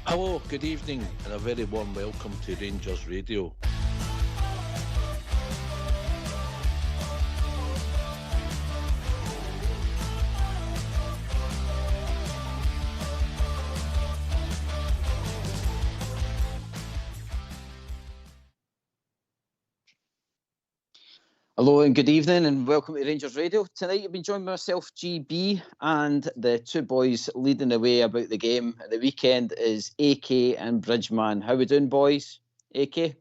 Hello, good evening, and a very warm welcome to Rangers Radio. Hello and good evening and welcome to Rangers Radio. Tonight you've been joined by myself, GB, and the two boys leading the way about the game at the weekend is AK and Bridgeman. How we doing, boys? AK?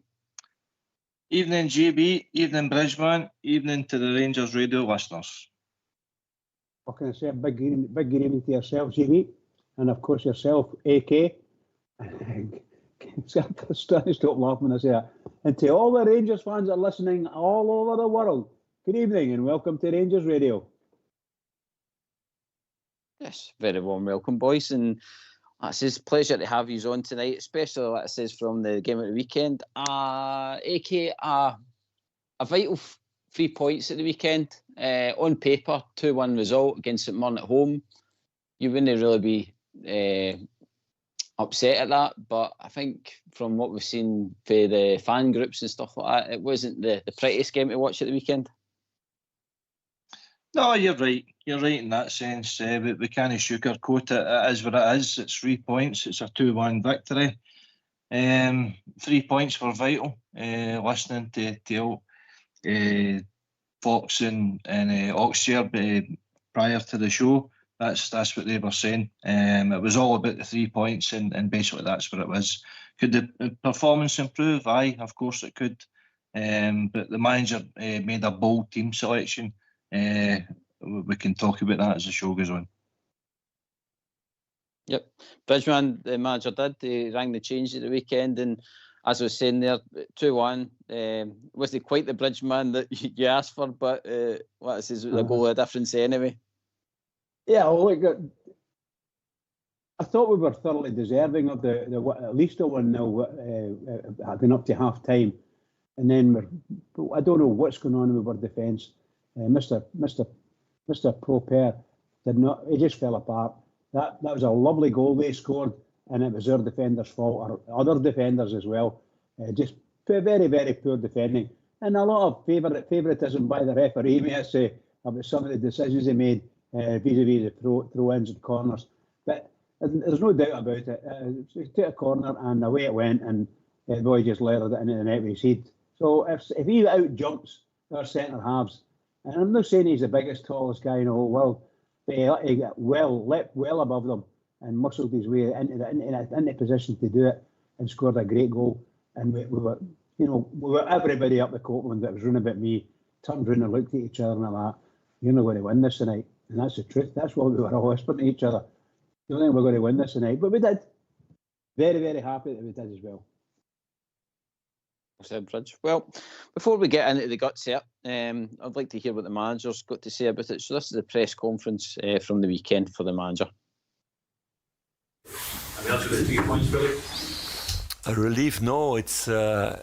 Evening, GB. Evening, Bridgeman. Evening to the Rangers Radio listeners. What can I say? Big evening to yourself, GB, and of course yourself, AK. I'm trying to stop laughing when I say that. And to all the Rangers fans that are listening all over the world, good evening and welcome to Rangers Radio. Yes, very warm welcome, boys. And it's a pleasure to have you on tonight, especially, like I says, from the game of the weekend. AK, a vital 3 points at the weekend. On paper, 2-1 result against St Mirren at home. You wouldn't really be upset at that, but I think from what we've seen for the fan groups and stuff like that, it wasn't the prettiest game to watch at the weekend. No, you're right. You're right in that sense. We can't sugarcoat it. It is what it is. It's 3 points. It's a 2-1 victory. 3 points were vital. Listening to Fox and Oxshire prior to the show, that's what they were saying. It was all about the 3 points, and basically that's what it was. Could the performance improve? Aye, of course it could. But the manager made a bold team selection. We can talk about that as the show goes on. Yep. Bridgeman, the manager did. He rang the change at the weekend, and as I was saying there, 2-1. Wasn't quite the Bridgeman that you asked for, but what it says was a goal of difference anyway. Yeah, well, look, I thought we were thoroughly deserving of the at least a 1-0 having up to half time, and then I don't know what's going on with our defence. Mr. Proper did not. He just fell apart. That was a lovely goal they scored, and it was our defenders' fault, or other defenders as well. Just very, very poor defending, and a lot of favouritism by the referee, may I say, about some of the decisions he made vis-a-vis the throw-ins and corners. But there's no doubt about it. He took a corner and away it went, and the boy just leathered it into the net with his head. So if he out-jumps our centre halves, and I'm not saying he's the biggest, tallest guy in the whole world, but he got leapt well above them and muscled his way into position to do it and scored a great goal. And we were everybody up the Copeland that was running about me, turned round and looked at each other and like that. You're not going to win this tonight. And that's the truth. That's what we were all whispering to each other. I don't think we're going to win this tonight, but we did. Very, very happy that we did as well. Said Bridge. Well, before we get into the guts here, I'd like to hear what the manager's got to say about it. So this is the press conference from the weekend for the manager. I mean, after the 3 points, really? A relief? No, it's a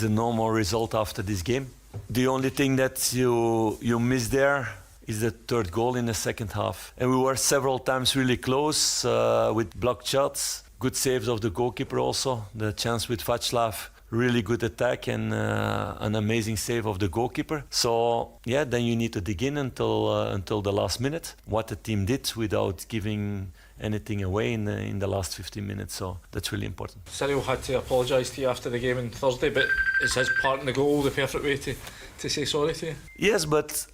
normal result after this game. The only thing that you miss there is the third goal in the second half. And we were several times really close with blocked shots. Good saves of the goalkeeper also. The chance with Václav, really good attack and an amazing save of the goalkeeper. So yeah, then you need to dig in until the last minute. What the team did without giving anything away in the last 15 minutes. So that's really important. Cyril had to apologise to you after the game on Thursday, but is his part in the goal the perfect way to say sorry to you? Yes, but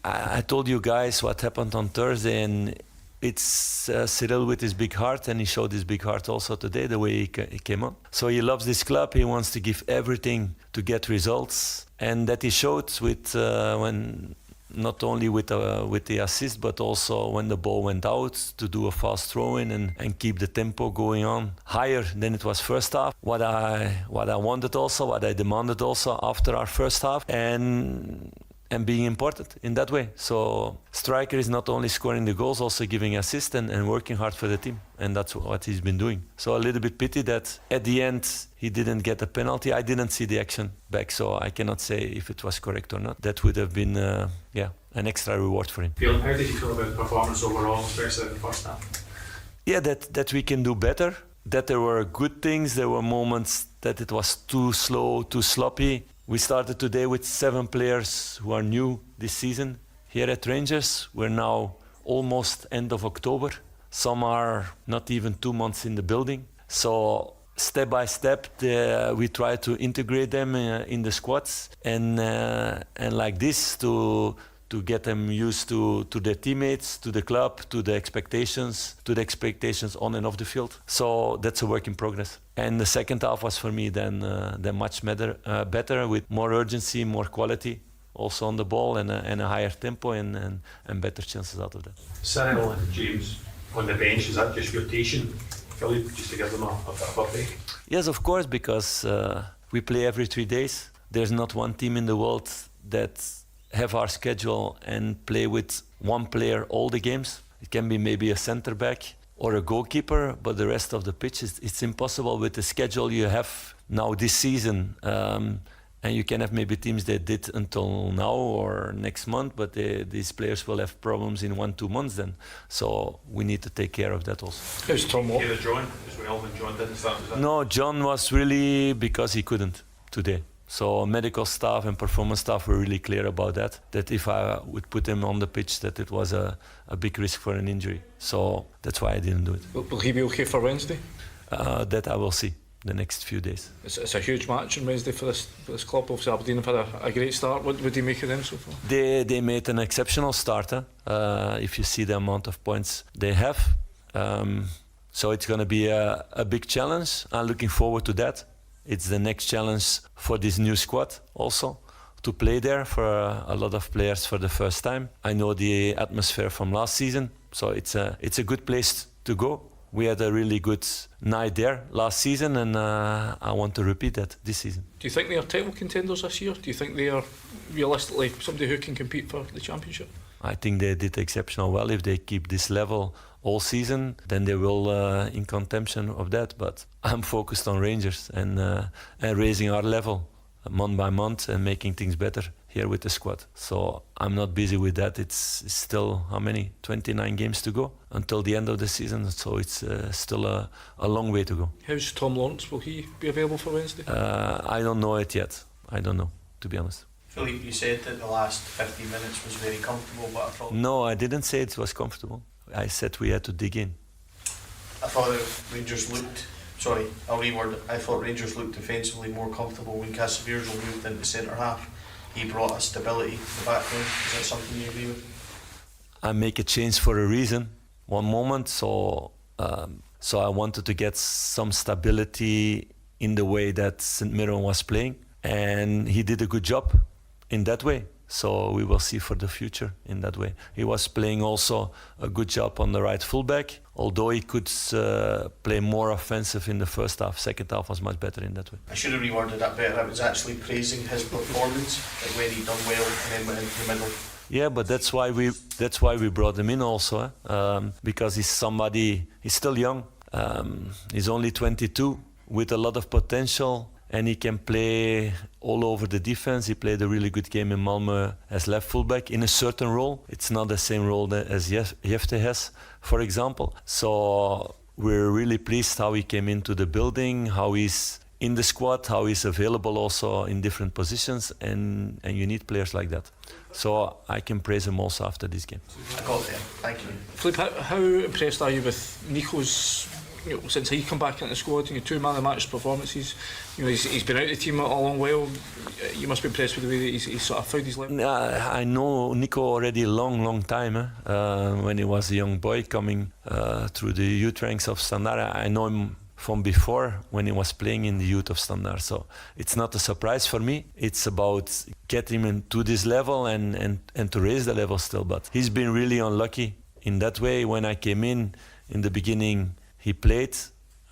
I told you guys what happened on Thursday, and it's Cyril with his big heart, and he showed his big heart also today, the way he came on. So he loves this club, he wants to give everything to get results, and that he showed with when not only with the assist, but also when the ball went out to do a fast throw-in and keep the tempo going on higher than it was first half. What I wanted also, what I demanded also after our first half, and being important in that way. So striker is not only scoring the goals, also giving assist and working hard for the team. And that's what he's been doing. So a little bit pity that at the end he didn't get a penalty. I didn't see the action back, so I cannot say if it was correct or not. That would have been an extra reward for him. How did you feel about the performance overall, especially in the first half? Yeah, that we can do better. that there were good things. There were moments that it was too slow, too sloppy. We started today with 7 players who are new this season here at Rangers. We're now almost end of October. Some are not even 2 months in the building. So step by step, we try to integrate them in the squads and like this to get them used to their teammates, to the club, to the expectations on and off the field. So that's a work in progress. And the second half was for me then much better with more urgency, more quality, also on the ball and a higher tempo and better chances out of that. Cyril and James on the bench, is that just rotation, Philip, just to give them a bit of a break? Yes, of course, because we play every 3 days. There's not one team in the world that have our schedule and play with one player all the games. It can be maybe a center back or a goalkeeper, but the rest of the pitch it's impossible with the schedule you have now this season. And you can have maybe teams that did until now or next month, but these players will have problems in 1-2 months then. So we need to take care of that also. How's Tom Watt? John as well, when John didn't start? No, John was really because he couldn't today. So medical staff and performance staff were really clear about that if I would put him on the pitch, that it was a big risk for an injury. So that's why I didn't do it. Will he be okay for Wednesday? That I will see the next few days. It's a huge match on Wednesday for this club. Obviously Aberdeen have had a great start. What would you make of them so far? They made an exceptional start. If you see the amount of points they have. So it's going to be a big challenge. I'm looking forward to that. It's the next challenge for this new squad also, to play there for a lot of players for the first time. I know the atmosphere from last season, so it's a good place to go. We had a really good night there last season, and I want to repeat that this season. Do you think they are title contenders this year? Do you think they are realistically somebody who can compete for the championship? I think they did exceptional well. If they keep this level all season, then they will in contention of that. But I'm focused on Rangers and raising our level month by month and making things better here with the squad. So I'm not busy with that. It's still, how many? 29 games to go until the end of the season. So it's still a long way to go. How's Tom Lawrence? Will he be available for Wednesday? I don't know it yet. I don't know, to be honest. Philippe, you said that the last 15 minutes was very comfortable, but I thought... No, I didn't say it was comfortable. I said we had to dig in. I thought that Rangers looked... Sorry, I'll reword it. I thought Rangers looked defensively more comfortable when Casemiro moved into centre-half. He brought a stability to the back line. Is that something you agree with? I make a change for a reason. One moment, so I wanted to get some stability in the way that St. Mirren was playing. And he did a good job in that way. So we will see for the future in that way. He was playing also a good job on the right fullback, although he could play more offensive in the first half. Second half was much better in that way. I should have reworded that better. I was actually praising his performance, like when he done well and then went into the middle. Yeah, but that's why we brought him in also, because he's still young. He's only 22 with a lot of potential. And he can play all over the defense. He played a really good game in Malmö as left fullback in a certain role. It's not the same role as Jefte has, for example. So we're really pleased how he came into the building, how he's in the squad, how he's available also in different positions. And you need players like that. So I can praise him also after this game. I got there. Thank you. Philippe, how impressed are you with Nico's... since he come back into the squad, 2 man of the match performances, he's been out of the team a long while. You must be impressed with the way that he's sort of found his level. I know Nico already long time. When he was a young boy coming through the youth ranks of Standard. I know him from before when he was playing in the youth of Standard. So it's not a surprise for me. It's about getting him to this level and to raise the level still. But he's been really unlucky in that way. When I came in the beginning, he played,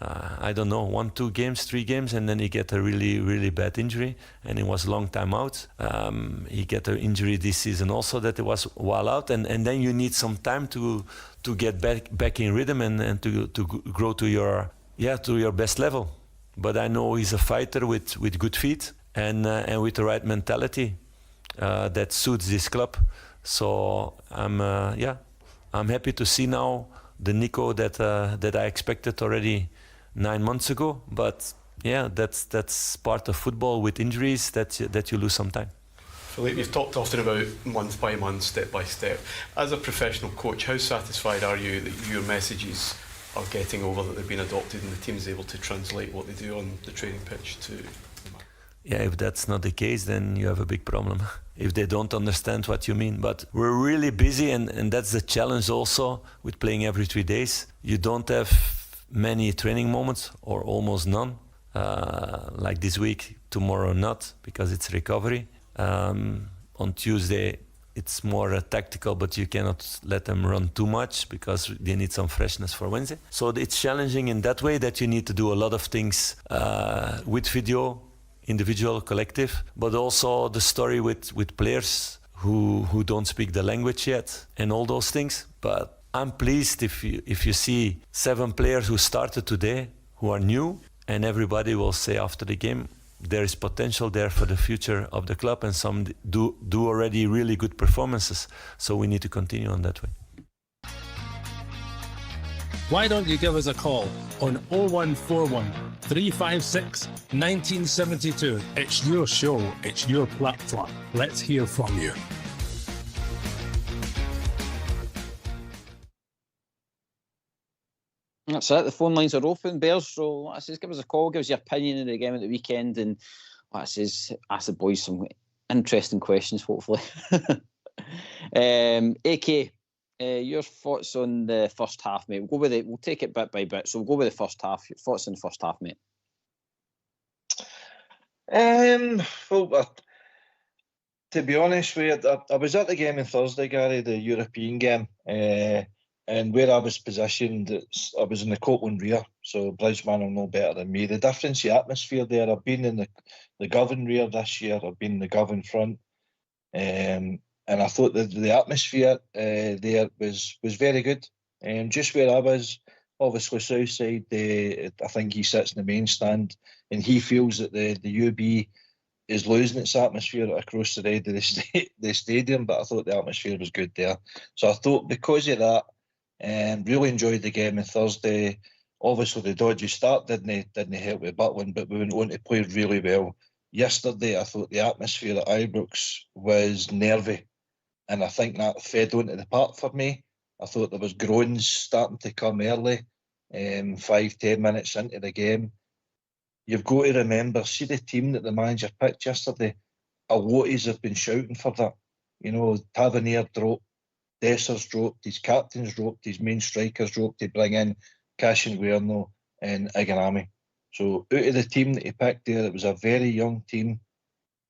1, 2 games, 3 games, and then he get a really, really bad injury, and he was a long time out. He get an injury this season also that he was a while out, and then you need some time to get back in rhythm and to grow to your best level. But I know he's a fighter with good feet and with the right mentality that suits this club. So I'm happy to see now the Nico that I expected already 9 months ago. But yeah, that's part of football with injuries that you lose some time. Philippe, you've talked often about month by month, step by step. As a professional coach, how satisfied are you that your messages are getting over, that they've been adopted and the team is able to translate what they do on the training pitch to... Yeah, if that's not the case, then you have a big problem. If they don't understand what you mean. But we're really busy, and that's the challenge also with playing every 3 days. You don't have many training moments, or almost none. Like this week, tomorrow not, because it's recovery. On Tuesday, it's more tactical, but you cannot let them run too much because they need some freshness for Wednesday. So it's challenging in that way that you need to do a lot of things with video, individual, collective, but also the story with players who don't speak the language yet and all those things. But I'm pleased if you see 7 players who started today who are new, and everybody will say after the game, there is potential there for the future of the club, and some do already really good performances. So we need to continue on that way. Why don't you give us a call on 0141 356 1972. It's your show, it's your platform. Let's hear from you. That's it. The phone lines are open, Bears. So like I says, give us a call, give us your opinion of the game at the weekend, and like I says, ask the boys some interesting questions, hopefully. AK, your thoughts on the first half, mate? We'll take it bit by bit. So we'll go with the first half. Your thoughts on the first half, mate? Well, to be honest with you, I was at the game on Thursday, Gary, the European game. And where I was positioned, I was in the Copeland rear, so Bridgeman will know better than me. The difference, the atmosphere there, I've been in the Govan rear this year, I've been in the Govan front, and I thought that the atmosphere there was very good. Just where I was, obviously Southside, I think he sits in the main stand, and he feels that the UB is losing its atmosphere across the red of the stadium, but I thought the atmosphere was good there. So I thought because of that, really enjoyed the game on Thursday. Obviously, the dodgy start didn't help with Butland, but we went on to play really well. Yesterday, I thought the atmosphere at Ibrox was nervy, and I think that fed onto the park for me. I thought there was groans starting to come early, 5-10 minutes into the game. You've got to remember, see the team that the manager picked yesterday, a lot of us have been shouting for that. You know, Tavernier dropped, Dessers dropped, his captains dropped, his main strikers dropped to bring in Cashin Guerno and Iganami. So out of the team that he picked there, it was a very young team.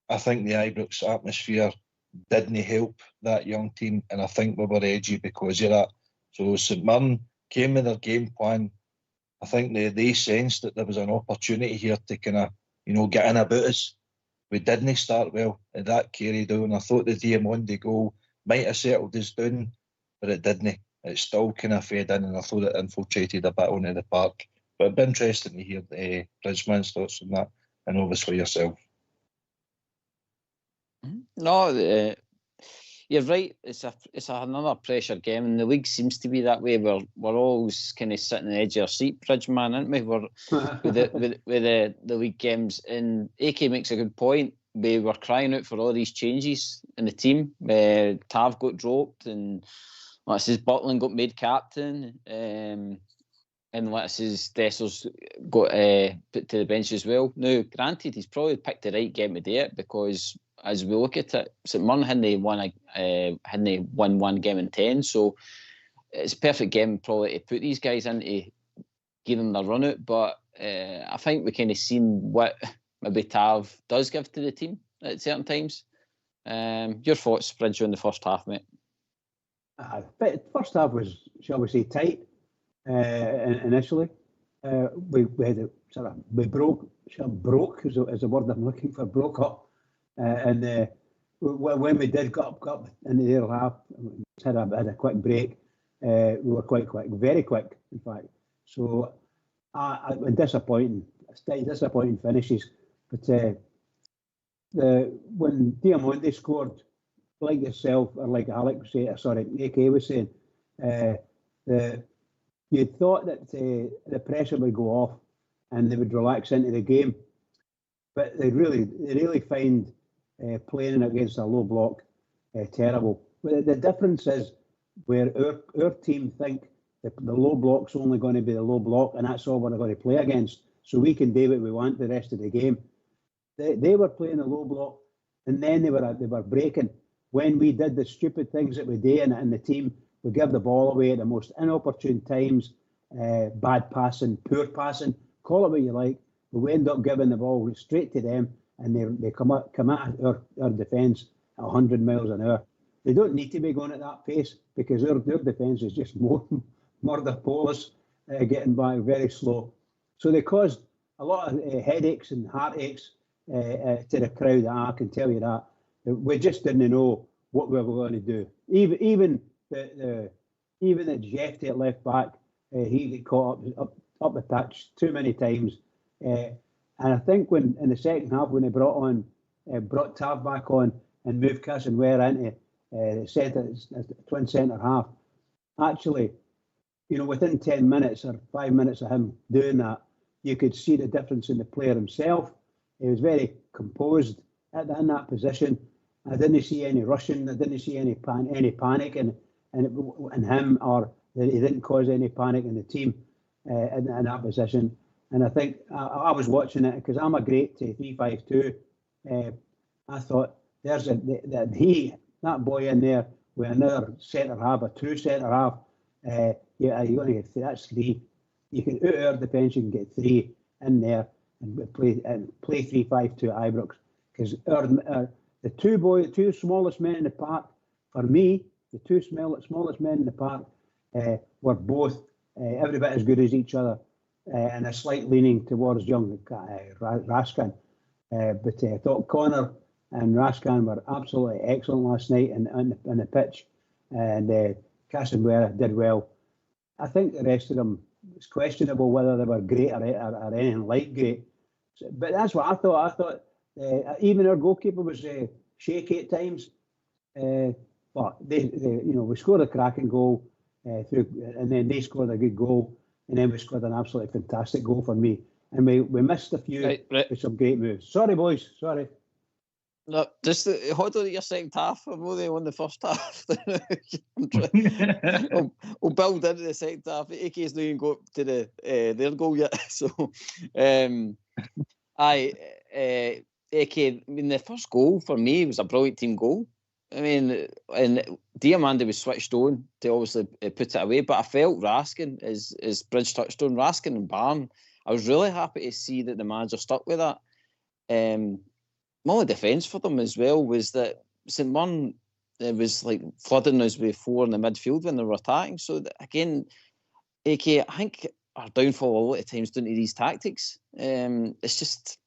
I think the Ibrox atmosphere didn't help that young team, and I think we were edgy because of that. So St Mirren came with their game plan. I think they sensed that there was an opportunity here to kind of, get in about us. We didn't start well, and that carried on. I thought the Diamondi goal might have settled us down, but it didn't. It still kind of fed in, and I thought it infiltrated a bit onto the park. But it'd be interesting to hear Bridgeman's thoughts on that, and obviously yourself. No, you're right. It's another pressure game, and the league seems to be that way. We're always kind of sitting on the edge of our seat, Bridgeman, aren't we? We're with the league games, and AK makes a good point. We were crying out for all these changes in the team. Tav got dropped, and like I says, Butland got made captain, and like I says, Dessers got put to the bench as well. Now, granted, he's probably picked the right game to do it, because as we look at it, St Mirren hadn't won one game in 10, so it's a perfect game probably to put these guys in to give them their run out. But I think we kind of seen what maybe Tav does give to the team at certain times. Your thoughts, Bridge, on the first half, mate? But first half was, shall we say, tight initially. We broke is the word I'm looking for, broke up. And when we did got up in the other half, had a quick break. We were quite quick, very quick, in fact. So disappointing finishes. But when Diamondi scored, like yourself, or like Alec was saying, AK was saying, you thought that the pressure would go off, and they would relax into the game. But they really find playing against a low block terrible. But the difference is where our team think that the low block's only going to be the low block, and that's all we're going to play against, so we can do what we want the rest of the game. They were playing a low block, and then they were breaking. When we did the stupid things that we do in the team, we give the ball away at the most inopportune times, bad passing, poor passing, call it what you like. But we end up giving the ball straight to them, and they come at our defence at 100 miles an hour. They don't need to be going at that pace because their defence is just more murder police, getting back very slow. So they caused a lot of headaches and heartaches to the crowd. I can tell you that. We just didn't know what we were going to do. Even the Jeff at left back, he got caught up the pitch too many times. And I think when in the second half, when they brought Tav back on and moved Casson Ware into twin centre half, actually, within 10 minutes or 5 minutes of him doing that, you could see the difference in the player himself. He was very composed in that position. I didn't see any rushing. I didn't see any panic in him, or he didn't cause any panic in the team in that position. And I think I was watching it because I'm a great 3-5-2. I thought that boy in there with another centre half, a true centre half. You're going to get that's 3. You can out our defence, you can get 3 in there and play 3-5-2 at Ibrox, because the two smallest men in the park, for me, the two smallest men in the park were both every bit as good as each other, and a slight leaning towards young Raskin. But I thought Connor and Raskin were absolutely excellent last night on the pitch, and Cassenware did well. I think the rest of them, it's questionable whether they were great or anything like great. But that's what I thought. I thought even our goalkeeper was shaky at times. But we scored a cracking goal and then they scored a good goal, and then we scored an absolutely fantastic goal for me. And we missed a few with some great moves. Sorry, boys. Sorry. No, just hold on to your second half. I'm only on the first half. We'll build into the second half. AK's not even got to their goal yet. So, AK, the first goal for me was a brilliant team goal. I mean, and Diamande was switched on to obviously put it away, but I felt Raskin, as Bridge touched on, Raskin and Barn, I was really happy to see that the manager stuck with that. My only defence for them as well was that St Mirren was like flooding us with 4 in the midfield when they were attacking. So again, AK, I think our downfall a lot of times down to these tactics. It's just,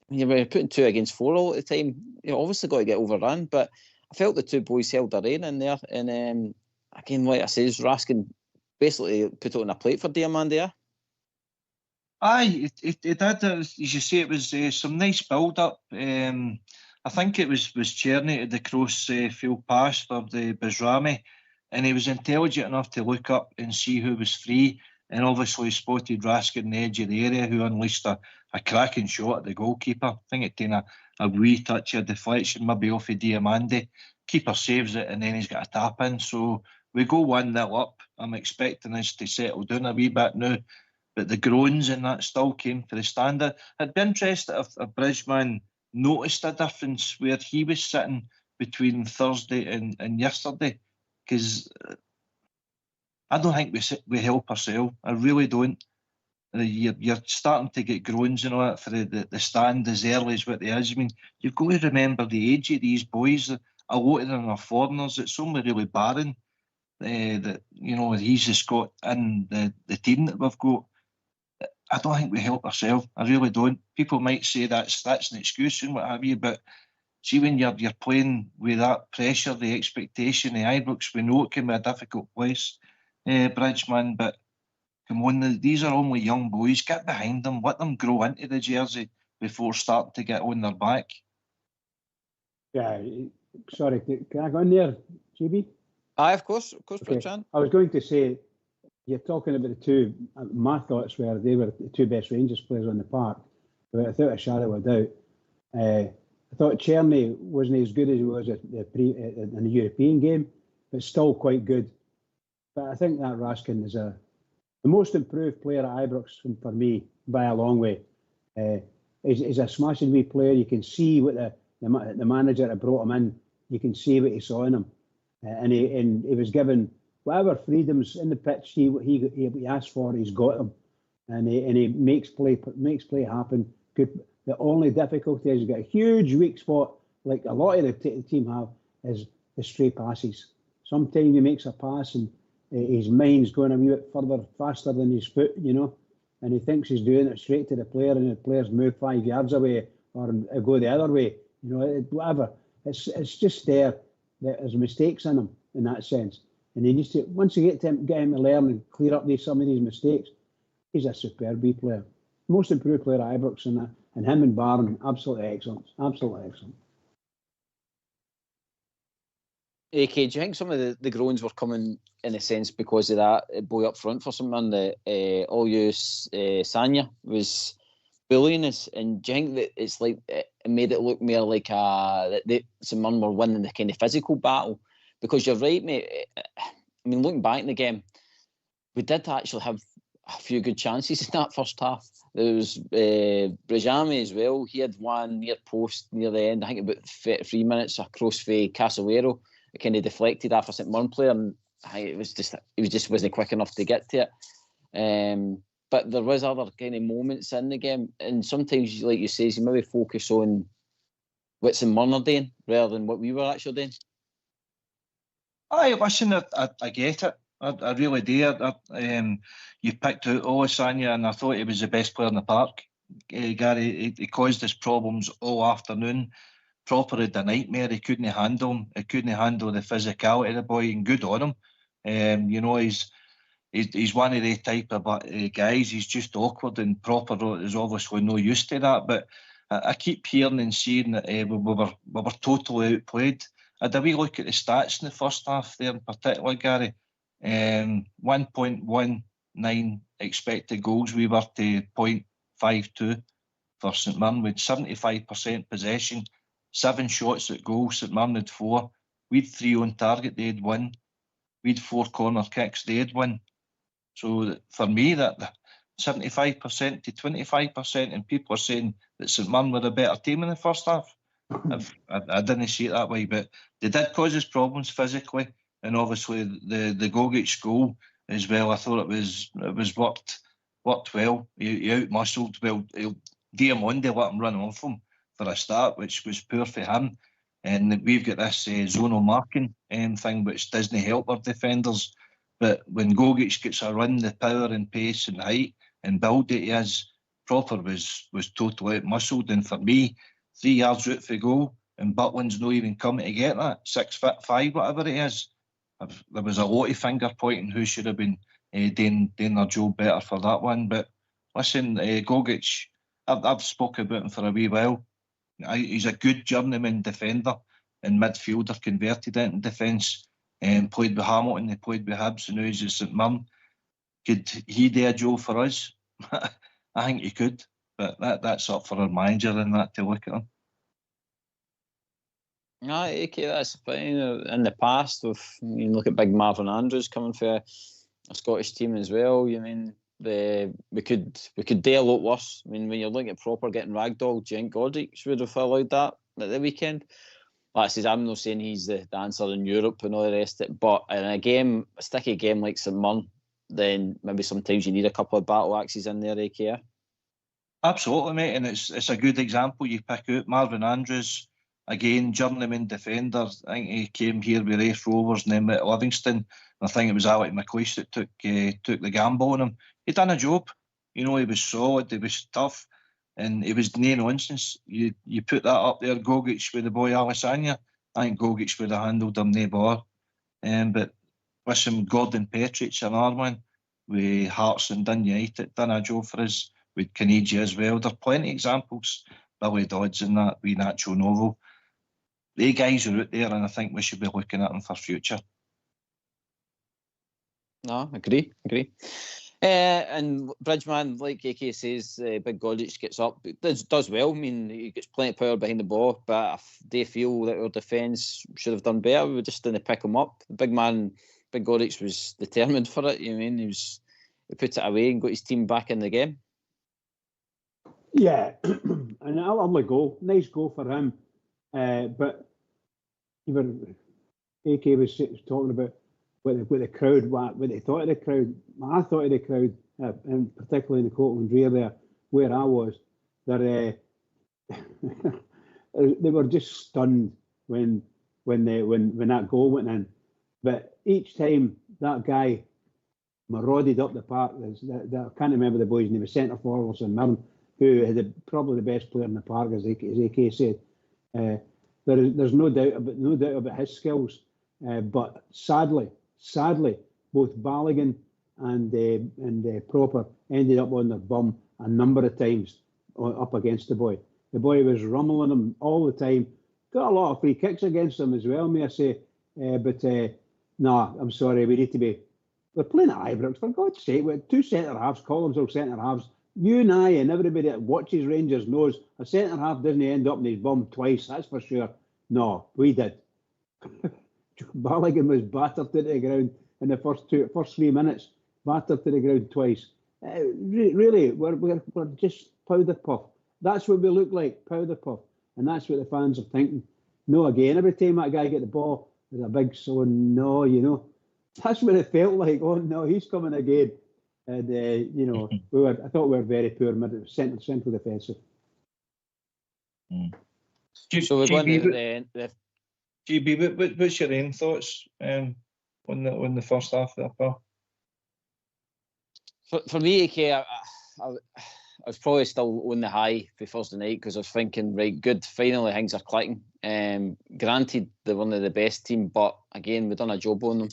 when you're putting 2 against 4 all the time, you obviously got to get overrun. But I felt the 2 boys held their own in there. And again, like I said, Raskin basically put it on a plate for Diamande. Aye, it did. As you say, it was some nice build-up. I think it was Czerny to the cross field pass for the Bajrami, and he was intelligent enough to look up and see who was free, and obviously spotted Raskin in the edge of the area, who unleashed a cracking shot at the goalkeeper. I think it taken a wee touch of deflection, maybe off of Diamande. Keeper saves it, and then he's got a tap in. So we go 1-0 up. I'm expecting us to settle down a wee bit now. But the groans and that still came to the standard. I'd be interested if Bridgman noticed a difference where he was sitting between Thursday and yesterday, because I don't think we help ourselves. I really don't. You're starting to get groans and all that for the stand as early as what it is. I mean, you've got to remember the age of these boys. A lot of them are foreigners. It's only really Barron that he's just got in the team that we've got. I don't think we help ourselves. I really don't. People might say that's an excuse and what have you, but see, when you're playing with that pressure, the expectation, the Ibrox, we know it can be a difficult place, Bridgman, but come on, these are only young boys. Get behind them, let them grow into the jersey before starting to get on their back. Yeah, sorry, can I go in there, GB? Aye, of course, okay. Chan. I was going to say, you're talking about the two. My thoughts were they were the two best Rangers players on the park, without a shadow of a doubt. I thought Czerny wasn't as good as he was in the European game, but still quite good. But I think that Raskin is the most improved player at Ibrox for me by a long way. He's a smashing wee player. You can see what the manager that brought him in. You can see what he saw in him, and he was given whatever freedoms in the pitch he asked for. He's got them, and he makes play happen. Good. The only difficulty is he's got a huge weak spot, like a lot of the team have, is the stray passes. Sometimes he makes a pass and his mind's going a wee bit faster than his foot, and he thinks he's doing it straight to the player, and the players move 5 yards away or go the other way, whatever. It's just there. There's mistakes in him in that sense, and he needs to, once you get him to learn and clear up some of these mistakes, he's a superb wee player. Most improved player at Ibrox in that. And him and Barron, absolutely excellent. Absolutely excellent. AK, do you think some of the groans were coming in a sense because of that boy up front for someone that Sanya was bullying us? And do you think that it's like it made it look more like that St Mirren were winning the kind of physical battle? Because you're right, mate. I mean, looking back in the game, we did actually have a few good chances in that first half. There was Brajami as well. He had one near post near the end. I think about 3 minutes across for Casawero. It kind of deflected off a St Mirren player, and he just wasn't quick enough to get to it. But there was other kind of moments in the game, and sometimes, like you say, you maybe focus on what St Mirren are doing rather than what we were actually doing. Aye, listen, I get it. I really do. You picked out Olasanya, and I thought he was the best player in the park. Gary, he caused us problems all afternoon. Proper had a nightmare. He couldn't handle him. He couldn't handle the physicality of the boy, and good on him. He's one of the type of guys. He's just awkward, and Proper is obviously no used to that. But I keep hearing and seeing that we were totally outplayed. I had a wee look at the stats in the first half there in particular, Gary. 1.19 expected goals. We were to 0.52 for St Mirren with 75% possession, 7 shots at goal. St Mirren had 4. We had 3 on target. They had 1. We had 4 corner kicks. They had 1. So for me, that 75% to 25%, and people are saying that St Mirren were a better team in the first half. I didn't see it that way, but they did cause us problems physically. And obviously the Gogic goal as well, I thought it was worked well. He out-muscled. Well, Diamondi let him run off him for a start, which was poor for him. And we've got this zonal marking thing which doesn't help our defenders. But when Gogic gets a run, the power and pace and height and build that he has, Proper was totally out-muscled. And for me, 3 yards out for goal, and Butland's not even coming to get that. 6'5", whatever it is. There was a lot of finger pointing who should have been doing their job better for that one. But listen, Gogic, I've spoken about him for a wee while. He's a good journeyman defender and midfielder, converted into defence, and played with Hamilton, he played with Hibs, and now he's at St Mirren. Could he do a job for us? I think he could, but that's up for our manager and that to look at him. Okay, that's fine. In the past, look at big Marvin Andrews coming for a Scottish team as well. We could do a lot worse. I mean, when you're looking at Proper getting ragdolled, do you think Gogic would have allowed that at the weekend? Like I said, I'm not saying he's the answer in Europe and all the rest of it, but in a sticky game like St Mirren, then maybe sometimes you need a couple of battle axes in there, AKR. Absolutely, mate, and it's a good example you pick out. Marvin Andrews, again, journeyman defender. I think he came here with Raith Rovers and then met Livingston. I think it was Alec McLeish that took the gamble on him. He done a job. He was solid, he was tough, and he was no nonsense. You put that up there, Gogic with the boy Alisanya. I think Gogic would have handled him no bar. But listen, Gordon Petric, another one, with Hearts and Dun United, done a job for us, with Canigi as well. There are plenty of examples. Billy Dodds and that, with Nacho Novo. The guys are out there, and I think we should be looking at them for future. No, agree. And Bridgeman, like AK says, Big Godic gets up, does well. I mean, he gets plenty of power behind the ball, but if they feel that our defence should have done better, we just didn't pick him up. The big man, Big Godic, was determined for it. You know what I mean, he put it away and got his team back in the game. Yeah, and a lovely goal, nice goal for him. But AK was talking about what the crowd, what they thought of the crowd. I thought of the crowd, and particularly in the Courtland Rear there, where I was, that they were just stunned when that goal went in. But each time that guy marauded up the park, I can't remember the boy's name, centre forward and Mirren, who is probably the best player in the park, as AK said. There's no doubt about his skills, but sadly, both Balogun and Proper ended up on their bum a number of times up against the boy. The boy was rummeling him all the time. Got a lot of free kicks against him as well, may I say. But I'm sorry, we need to be. We're playing at Ibrox, for God's sake. With two centre halves, call themselves centre halves. You and I and everybody that watches Rangers knows a centre half doesn't end up in his bum twice, that's for sure. No, we did. Balogun was battered to the ground in the first 3 minutes, battered to the ground twice. Really, we're just powder puff. That's what we look like, powder puff. And that's what the fans are thinking. No, again, every time that guy get the ball, there's a big no, you know. That's what it felt like. Oh, no, he's coming again. And, I thought we were very poor central defensive. So we're going to GB, what's your own thoughts on the first half there, pal? For me, AK, I was probably still on the high for Thursday night because I was thinking, right, good, finally things are clicking. Granted, they're one of the best team, but again, we've done a job on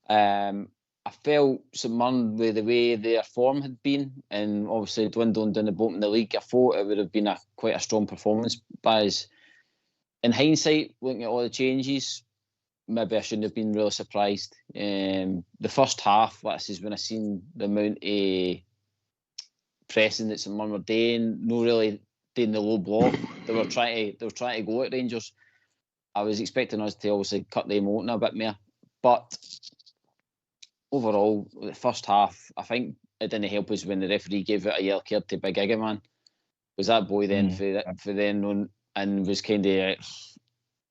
them. I felt St Mirren, with the way their form had been, and obviously dwindling down the bottom of the league, I thought it would have been quite a strong performance by us. In hindsight, looking at all the changes, maybe I shouldn't have been really surprised. The first half, this is when I seen the amount of pressing that St Mirren were doing, not really doing the low block. They were trying to go at Rangers. I was expecting us to obviously cut them open a bit more, but overall, the first half, I think it didn't help us when the referee gave out a yellow card to Big Gigaman. Was that boy then for then on, and was kind of,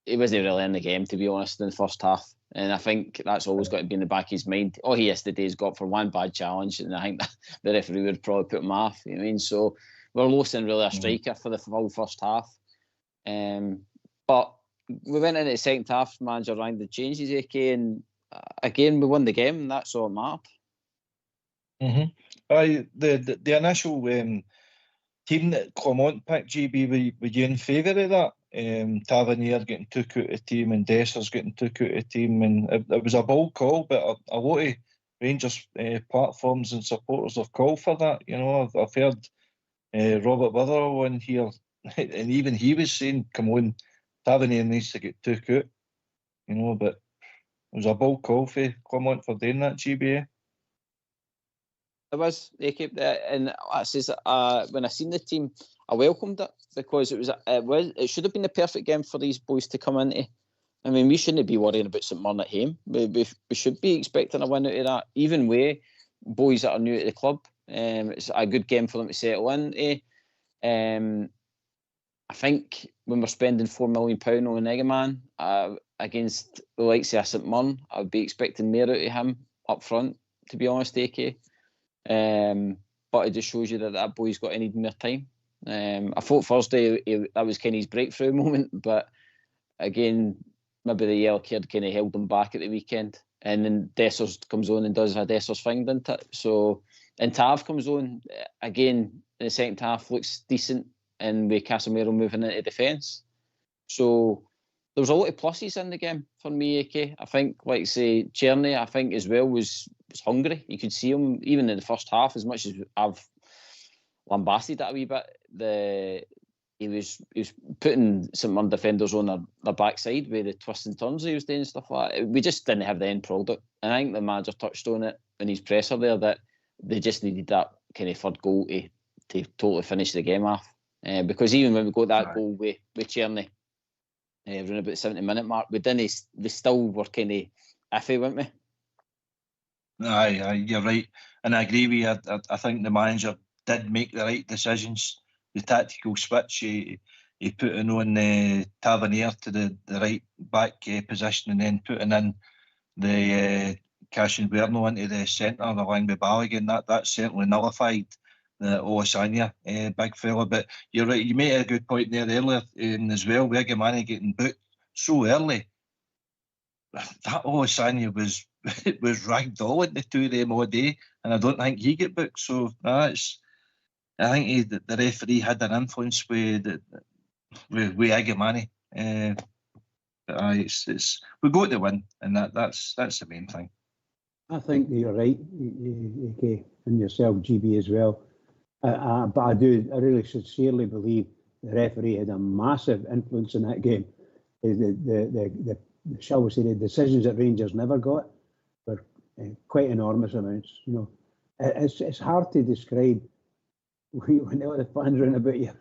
he wasn't really in the game, to be honest, in the first half. And I think that's always got to be in the back of his mind. All he yesterday's got for one bad challenge, and I think that the referee would probably put him off. You know what I mean? So we're losing really a striker for the full first half. But we went into the second half, manager rang the changes, AK, and again we won the game, and that's all it mattered. The initial team that Clement picked, GB, were you in favour of that? Tavernier getting took out of the team and Dessers getting took out of the team, and it was a bold call, but a lot of Rangers platforms and supporters have called for that. You know, I've heard Robert Witherall in here, and even he was saying, come on, Tavernier needs to get took out. You know, but it was a bold call for Clement for doing that, GBA. It was, and I says when I seen the team, I welcomed it because it should have been the perfect game for these boys to come into. I mean, we shouldn't be worrying about St Mirren at home. We should be expecting a win out of that, even with boys that are new to the club. It's a good game for them to settle into. I think when we're spending £4 million on Eggman against the likes of St Mirren, I would be expecting more out of him up front, to be honest, AK. But it just shows you that boy's got to need more time. I thought Thursday that was kind of his breakthrough moment, but again, maybe the yellow card kind of held him back at the weekend. And then Dessers comes on and does a Dessers thing, doesn't it? So, and Tav comes on again in the second half, looks decent, and with Casemiro moving into defence. So there was a lot of pluses in the game for me, AK. I think, like say, Czerny, I think as well was hungry. You could see him even in the first half, as much as I've lambasted that a wee bit. He was putting St Mirren defenders on their backside with the twists and turns he was doing and stuff like that. We just didn't have the end product. And I think the manager touched on it in his presser there that they just needed that kind of third goal to totally finish the game off. Because even when we got that goal with Tierney around about the 70-minute mark, we still were kind of iffy, weren't we? Aye, you're right, and I agree with you. I think the manager did make the right decisions. The tactical switch, he put in on Tavernier to the right back position, and then putting in the Cashin Berno into the centre along with Balogun. That certainly nullified the Olasanya big fella. But you're right, you made a good point there earlier as well. With Igamani getting booked so early, that Olasanya was ragdolling the two of them all day, and I don't think he get booked. So I think the referee had an influence with Igamani. It's we got the win, and that's the main thing. I think you're right, okay, and yourself, GB, as well. But I really sincerely believe the referee had a massive influence in that game. The shall we say, the decisions that Rangers never got were quite enormous amounts. You know, it's hard to describe when all the fans run about you,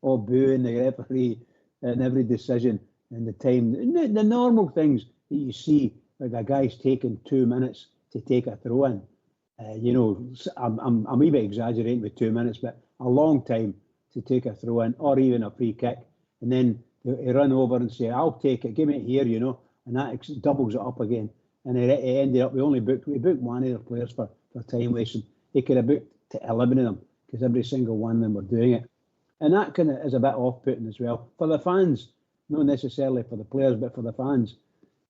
all booing the referee and every decision and the time, the normal things that you see, like a guy's taking 2 minutes to take a throw in. You know, I'm a wee bit exaggerating with 2 minutes, but a long time to take a throw in or even a free kick, and then they run over and say, "I'll take it, give me it here," you know, and that doubles it up again. And it ended up we booked one of their players for time wasting. He could have booked to 11 of them because every single one of them were doing it, and that kind of is a bit off-putting as well for the fans, not necessarily for the players, but for the fans.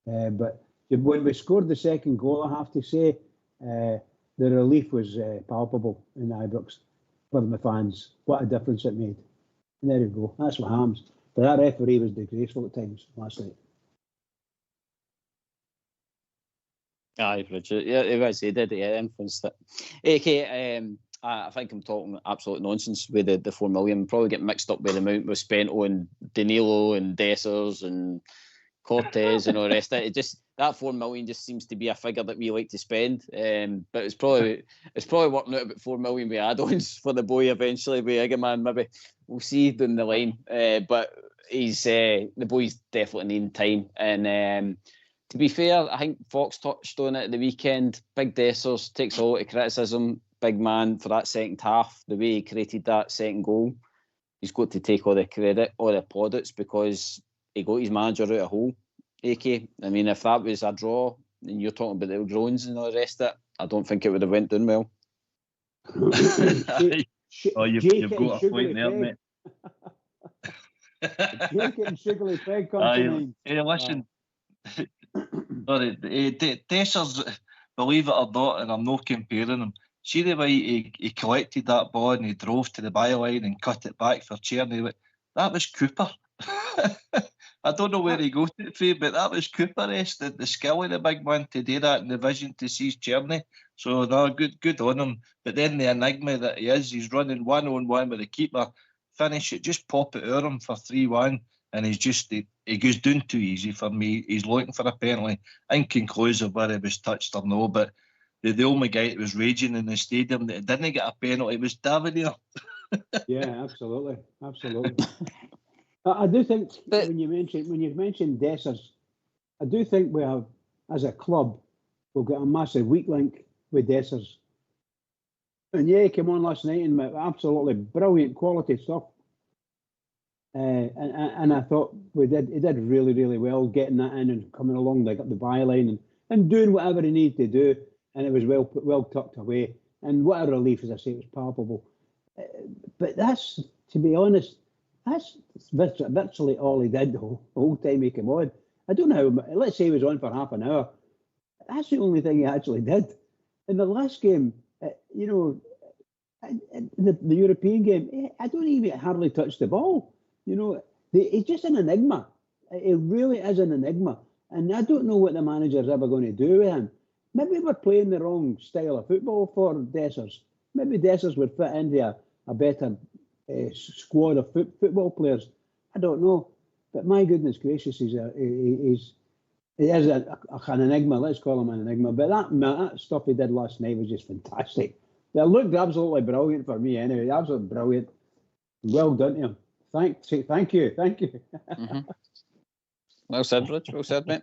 But when we scored the second goal, I have to say, the relief was palpable in Ibrox for the fans. What a difference it made. And there you go. That's what happens. But that referee was disgraceful at times last night. Aye, Richard. Yeah, he did. He influenced it. Okay, I think I'm talking absolute nonsense with the 4 million. Probably get mixed up with the amount we spent on Danilo and Dessers and Cortez and all the rest of it. That 4 million just seems to be a figure that we like to spend. But it's probably working out about 4 million with add-ons for the boy eventually with Igaman. Maybe we'll see down the line. But the boy's definitely needing time. And to be fair, I think Fox touched on it at the weekend. Big Dessers takes a lot of criticism. Big man for that second half, the way he created that second goal. He's got to take all the credit, all the plaudits, because he got his manager out of hole. AK, I mean, if that was a draw, and you're talking about the drones and all the rest of it, I don't think it would have went down well. You've got a point there, mate. Jake and Sugarly Peg come to mind. Hey, listen. Sorry, Dessers, believe it or not, and I'm not comparing him. See the way he collected that ball and he drove to the byline and cut it back for Tierney. That was Cooper. I don't know where he got it from, but that was Cooper-esque, the skill of the big man to do that and the vision to seize Tierney. So, no, good on him. But then the enigma that he is, he's running one-on-one with the keeper, finish it, just pop it over him for 3-1, and he goes down too easy for me. He's looking for a penalty. Inconclusive whether it was touched or no, but the only guy that was raging in the stadium that didn't get a penalty was Tavernier. Yeah, absolutely. I do think when you mentioned Dessers, I do think we have, as a club, we've got a massive weak link with Dessers. And yeah, he came on last night and absolutely brilliant quality stuff. And I thought he did really, really well getting that in and coming along like up the byline and doing whatever he needed to do. And it was well tucked away. And what a relief, as I say, it was palpable. But that's, to be honest, that's virtually all he did the whole time he came on. I don't know how, let's say he was on for half an hour. That's the only thing he actually did. In the last game, the European game, I don't even hardly touch the ball. You know, he's just an enigma. He really is an enigma. And I don't know what the manager's ever going to do with him. Maybe we're playing the wrong style of football for Dessers. Maybe Dessers would fit into a better squad of football players. I don't know. But my goodness gracious, he's He is an enigma, let's call him an enigma. But that stuff he did last night was just fantastic. It looked absolutely brilliant for me anyway. Absolutely brilliant. Well done to him. Thank you. Mm-hmm. Well said, Rich. Well said, mate.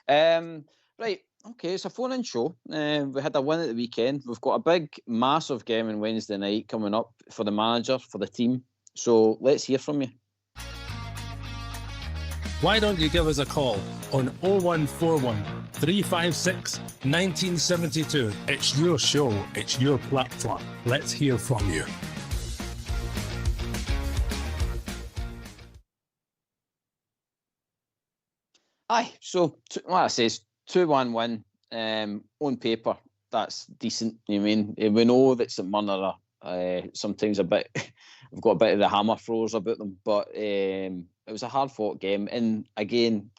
Right, okay, it's a phone-in show. We had a win at the weekend. We've got a big, massive game on Wednesday night coming up for the manager, for the team. So let's hear from you. Why don't you give us a call on 0141 356 1972? It's your show, it's your platform. Let's hear from you. Aye, so like I says, 2-1 win. On paper, that's decent. You mean we know that St Mirren are sometimes a bit. We've got a bit of the hammer throws about them, but it was a hard-fought game. And again,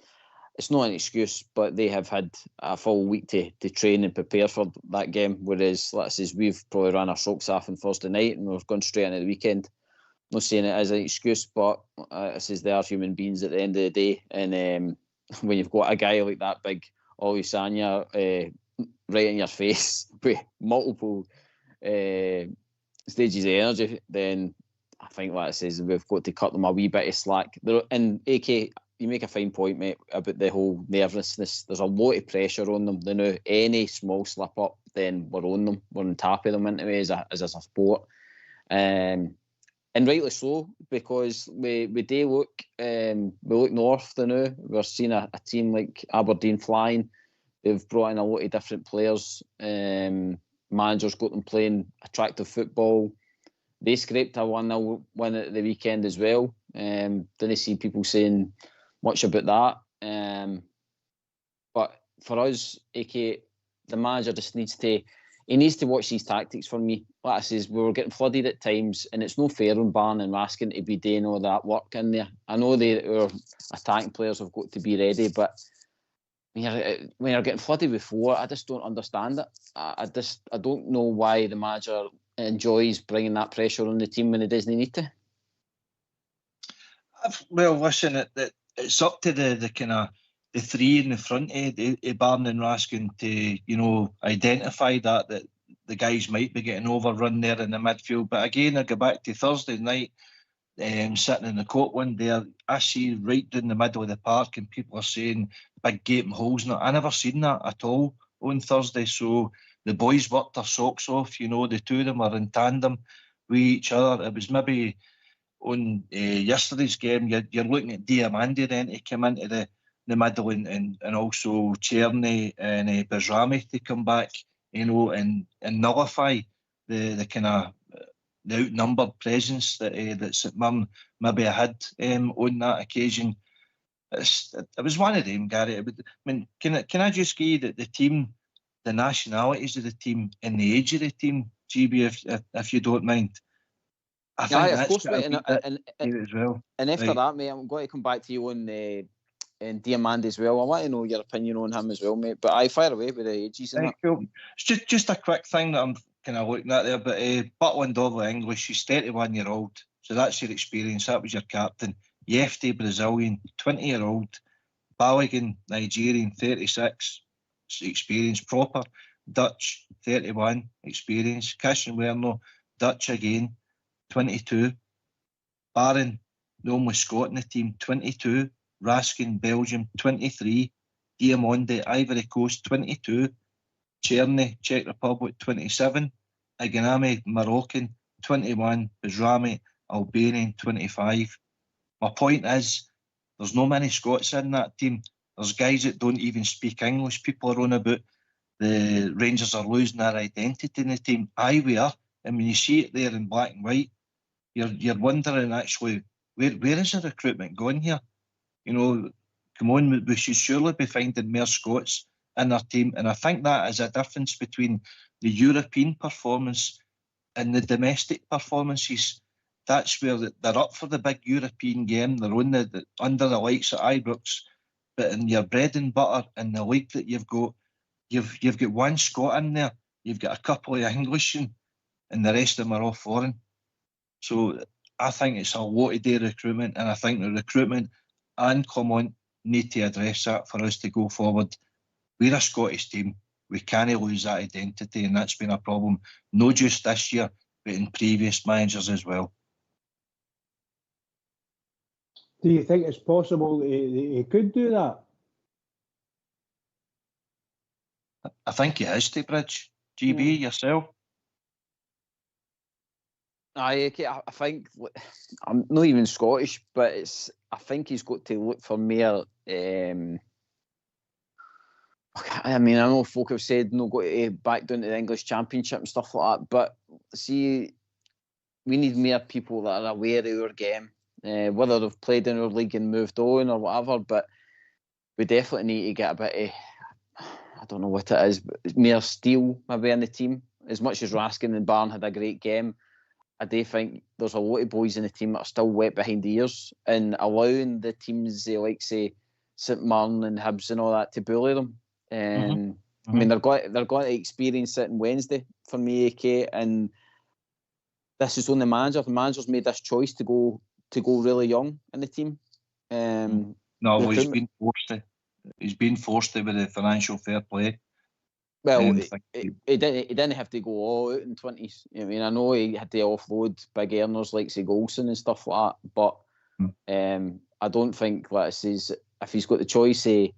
it's not an excuse, but they have had a full week to train and prepare for that game. Whereas, like I says, we've probably ran our socks off on Thursday night and we've gone straight into the weekend. I'm not saying it as an excuse, but I says they are human beings at the end of the day. And when you've got a guy like that big, Ollie Sanya, right in your face with multiple stages of energy, then I think, like I says, we've got to cut them a wee bit of slack. And AK, you make a fine point, mate, about the whole nervousness. There's a lot of pressure on them. They know any small slip up, then we're on them. We're on top of them anyway, as a sport. And rightly so, because we do look north now. We're seeing a team like Aberdeen flying. They've brought in a lot of different players. Managers got them playing attractive football. They scraped a 1-0 win at the weekend as well. Didn't see people saying much about that. But for us, AK, the manager just needs to watch these tactics for me. Like I says, we were getting flooded at times, and it's no fair on Barn and Raskin to be doing all that work in there. I know our attacking players have got to be ready, but when you're getting flooded with 4, I just don't understand it. I don't know why the manager enjoys bringing that pressure on the team when he doesn't need to. Well, listen, it's up to the kind of the 3 in the front of Barn and Raskin to identify that the guys might be getting overrun there in the midfield. But again, I go back to Thursday night, sitting in the court one there, I see right down the middle of the park and people are saying big gaping holes in it. I never seen that at all on Thursday. So the boys worked their socks off. The two of them are in tandem with each other. It was maybe on yesterday's game, you're looking at Diamandi then to come into the middle and also Cherny and Bajrami to come back, and nullify the kind of the outnumbered presence that St Mirren maybe had on that occasion. It was one of them, Gary. Can I just give you the team, the nationalities of the team and the age of the team, GB, if you don't mind? I think of course, mate. As well. And after that, mate, I'm going to come back to you on Diamandi as well. I want to know your opinion on him as well, mate. But I fire away with the ages. Cool. It's just a quick thing that I'm kind of looking at there. But Butland Ovla English, she's 31-year-old. So that's your experience. That was your captain. Yefte, Brazilian, 20-year-old. Balogun, Nigerian, 36. Experience. Proper, Dutch, 31. Experience. Christian Werner, Dutch again, 22. Barron, the only Scot in the team, 22. Raskin, Belgium, 23. Diamandi, Ivory Coast, 22. Cherny, Czech Republic, 27. Iganami, Moroccan, 21. Bajrami, Albanian, 25. My point is, there's no many Scots in that team. There's guys that don't even speak English. People are on about the Rangers are losing their identity in the team. Aye, we are. And when you see it there in black and white, you're wondering actually, where is the recruitment going here? Come on, we should surely be finding more Scots in our team. And I think that is a difference between the European performance and the domestic performances. That's where they're up for the big European game. They're on under the likes of Ibrox. But in your bread and butter in the league that you've got one Scot in there. You've got a couple of English and the rest of them are all foreign. So I think it's a lot of day recruitment, and I think the recruitment and Clement need to address that for us to go forward. We're a Scottish team. We can't lose that identity, and that's been a problem, not just this year, but in previous managers as well. Do you think it's possible he could do that? I think he has to, Bridge. GB, yourself? I think I'm not even Scottish, but I think he's got to look for more. I mean, I know folk have said no, go to back down to the English Championship and stuff like that, but see, we need more people that are aware of our game, whether they've played in our league and moved on or whatever. But we definitely need to get a bit of, I don't know what it is, but more steel maybe in the team. As much as Raskin and Barn had a great game, I do think there's a lot of boys in the team that are still wet behind the ears, and allowing the teams like say St Mirren and Hibs and all that to bully them. I mean, they're going to experience it on Wednesday for me, AK, and this is on the manager. The manager's made this choice to go really young in the team. No, well, he's been forced to. He's been forced to with the financial fair play. Well, he didn't have to go all out in 20s. I mean, I know he had to offload big earners like say Golson and stuff like that, but I don't think, like I says, if he's got the choice of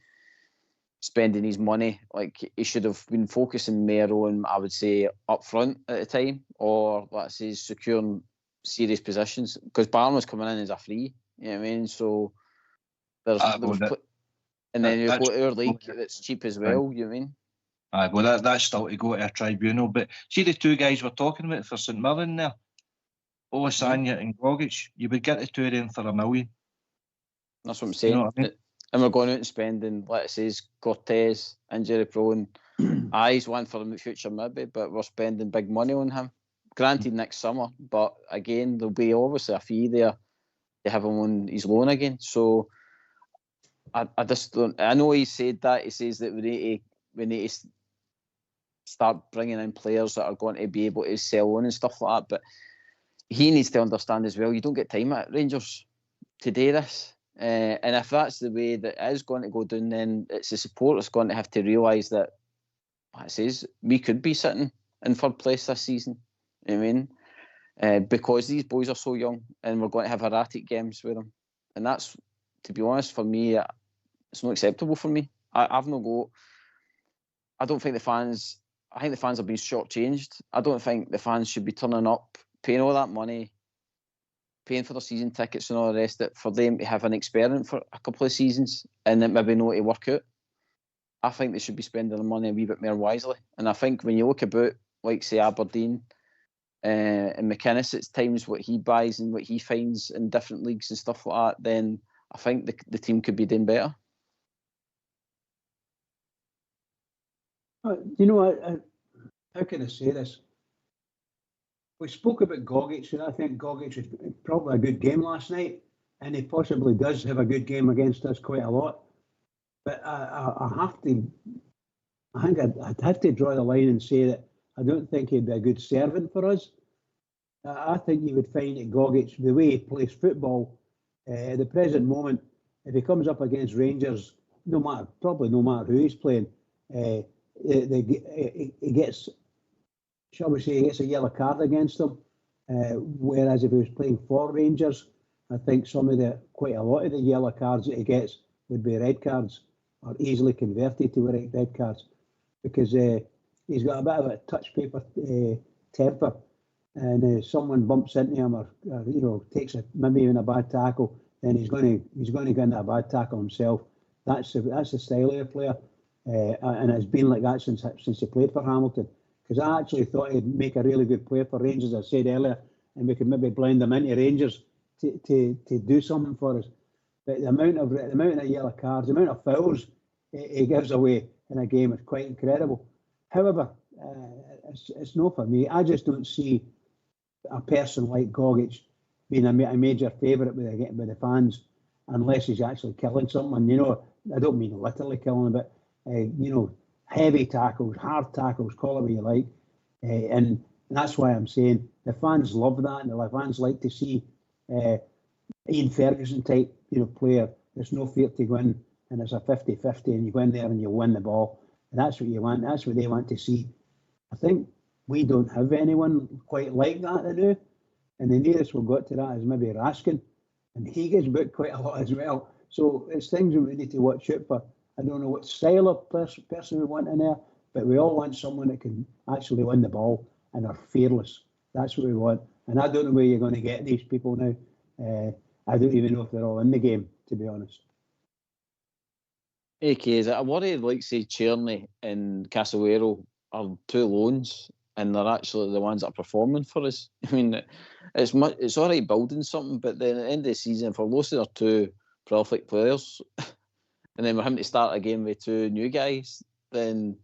spending his money, like he should have been focusing more on, I would say, up front at the time, or like I say, securing serious positions, because Barn was coming in as a free. You know what I mean? So and then you've got our league that's cheap as well. You know what I mean? Well, that's still to go to a tribunal. But see the two guys we're talking about for St Mirren there, Olasanya and Gogic, you would get the two of them for $1 million. That's what I'm saying. You know what I mean? And we're going out and spending, like it says, Cortez, injury prone. He's one for the future maybe, but we're spending big money on him. Granted, next summer, but again, there'll be obviously a fee there to have him on his loan again. So I just don't. I know he said that. He says that we need to start bringing in players that are going to be able to sell on and stuff like that. But he needs to understand as well, you don't get time at Rangers to do this. And if that's the way that is going to go down, then it's the supporters going to have to realise that, like it says, we could be sitting in third place this season. You know what I mean? Because these boys are so young and we're going to have erratic games with them. And that's, to be honest, for me, it's not acceptable for me. I've no go. I don't think the fans... I think the fans have been shortchanged. I don't think the fans should be turning up, paying all that money, paying for their season tickets and all the rest of it, for them to have an experiment for a couple of seasons and then maybe know to work out. I think they should be spending their money a wee bit more wisely. And I think when you look about, like, say, Aberdeen and McInnes at times, what he buys and what he finds in different leagues and stuff like that, then I think the team could be doing better. You know, how can I say this? We spoke about Gogic, and I think Gogic was probably a good game last night, and he possibly does have a good game against us quite a lot. But I think I'd have to draw the line and say that I don't think he'd be a good servant for us. I think you would find that Gogic, the way he plays football, at the present moment, if he comes up against Rangers, no matter who he's playing, he gets, shall we say, he gets a yellow card against them. Whereas if he was playing for Rangers, I think quite a lot of the yellow cards that he gets would be red cards, or easily converted to red cards, because he's got a bit of a touch paper temper, and someone bumps into him or takes maybe even a bad tackle, then he's going to get into a bad tackle himself. That's the style of a player. And it's been like that since he played for Hamilton. Because I actually thought he'd make a really good player for Rangers, as I said earlier, and we could maybe blend him into Rangers to do something for us. But the amount of yellow cards, the amount of fouls he gives away in a game is quite incredible. However, it's not for me. I just don't see a person like Gogic being a major favourite with the fans, unless he's actually killing someone. You know, I don't mean literally killing, but heavy tackles, hard tackles, call it what you like. And that's why I'm saying the fans love that, and the fans like to see Ian Ferguson type, player. There's no fear to go in and it's a 50-50 and you go in there and you win the ball. And that's what you want. That's what they want to see. I think we don't have anyone quite like that to do. And the nearest we've got to that is maybe Raskin. And he gets booked quite a lot as well. So it's things that we need to watch out for. I don't know what style of person we want in there, but we all want someone that can actually win the ball and are fearless. That's what we want. And I don't know where you're going to get these people now. I don't even know if they're all in the game, to be honest. AK, is it a worry like, say, Cherney and Casawero are two loans and they're actually the ones that are performing for us? I mean, it's all right building something, but then at the end of the season, if we're losing our two prolific players and then we're having to start again with two new guys, then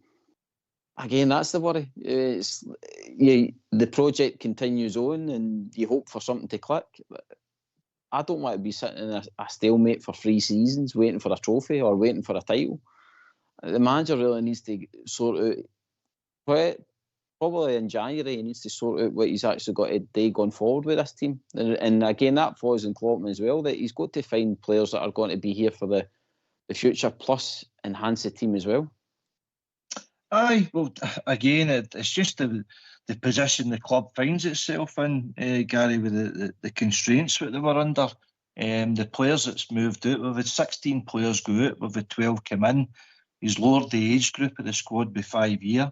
again, that's the worry. The project continues on and you hope for something to click. I don't want to be sitting in a stalemate for 3 seasons waiting for a trophy or waiting for a title. The manager really needs to sort out, probably in January, he needs to sort out what he's actually got to do going forward with this team. And again, that falls in Kloppman as well, that he's got to find players that are going to be here for the future, plus enhance the team as well. Aye, well, again, it's just the position the club finds itself in, Gary, with the constraints that they were under. The players that's moved out, we've had 16 players go out, we've had 12 come in. He's lowered the age group of the squad by 5 years.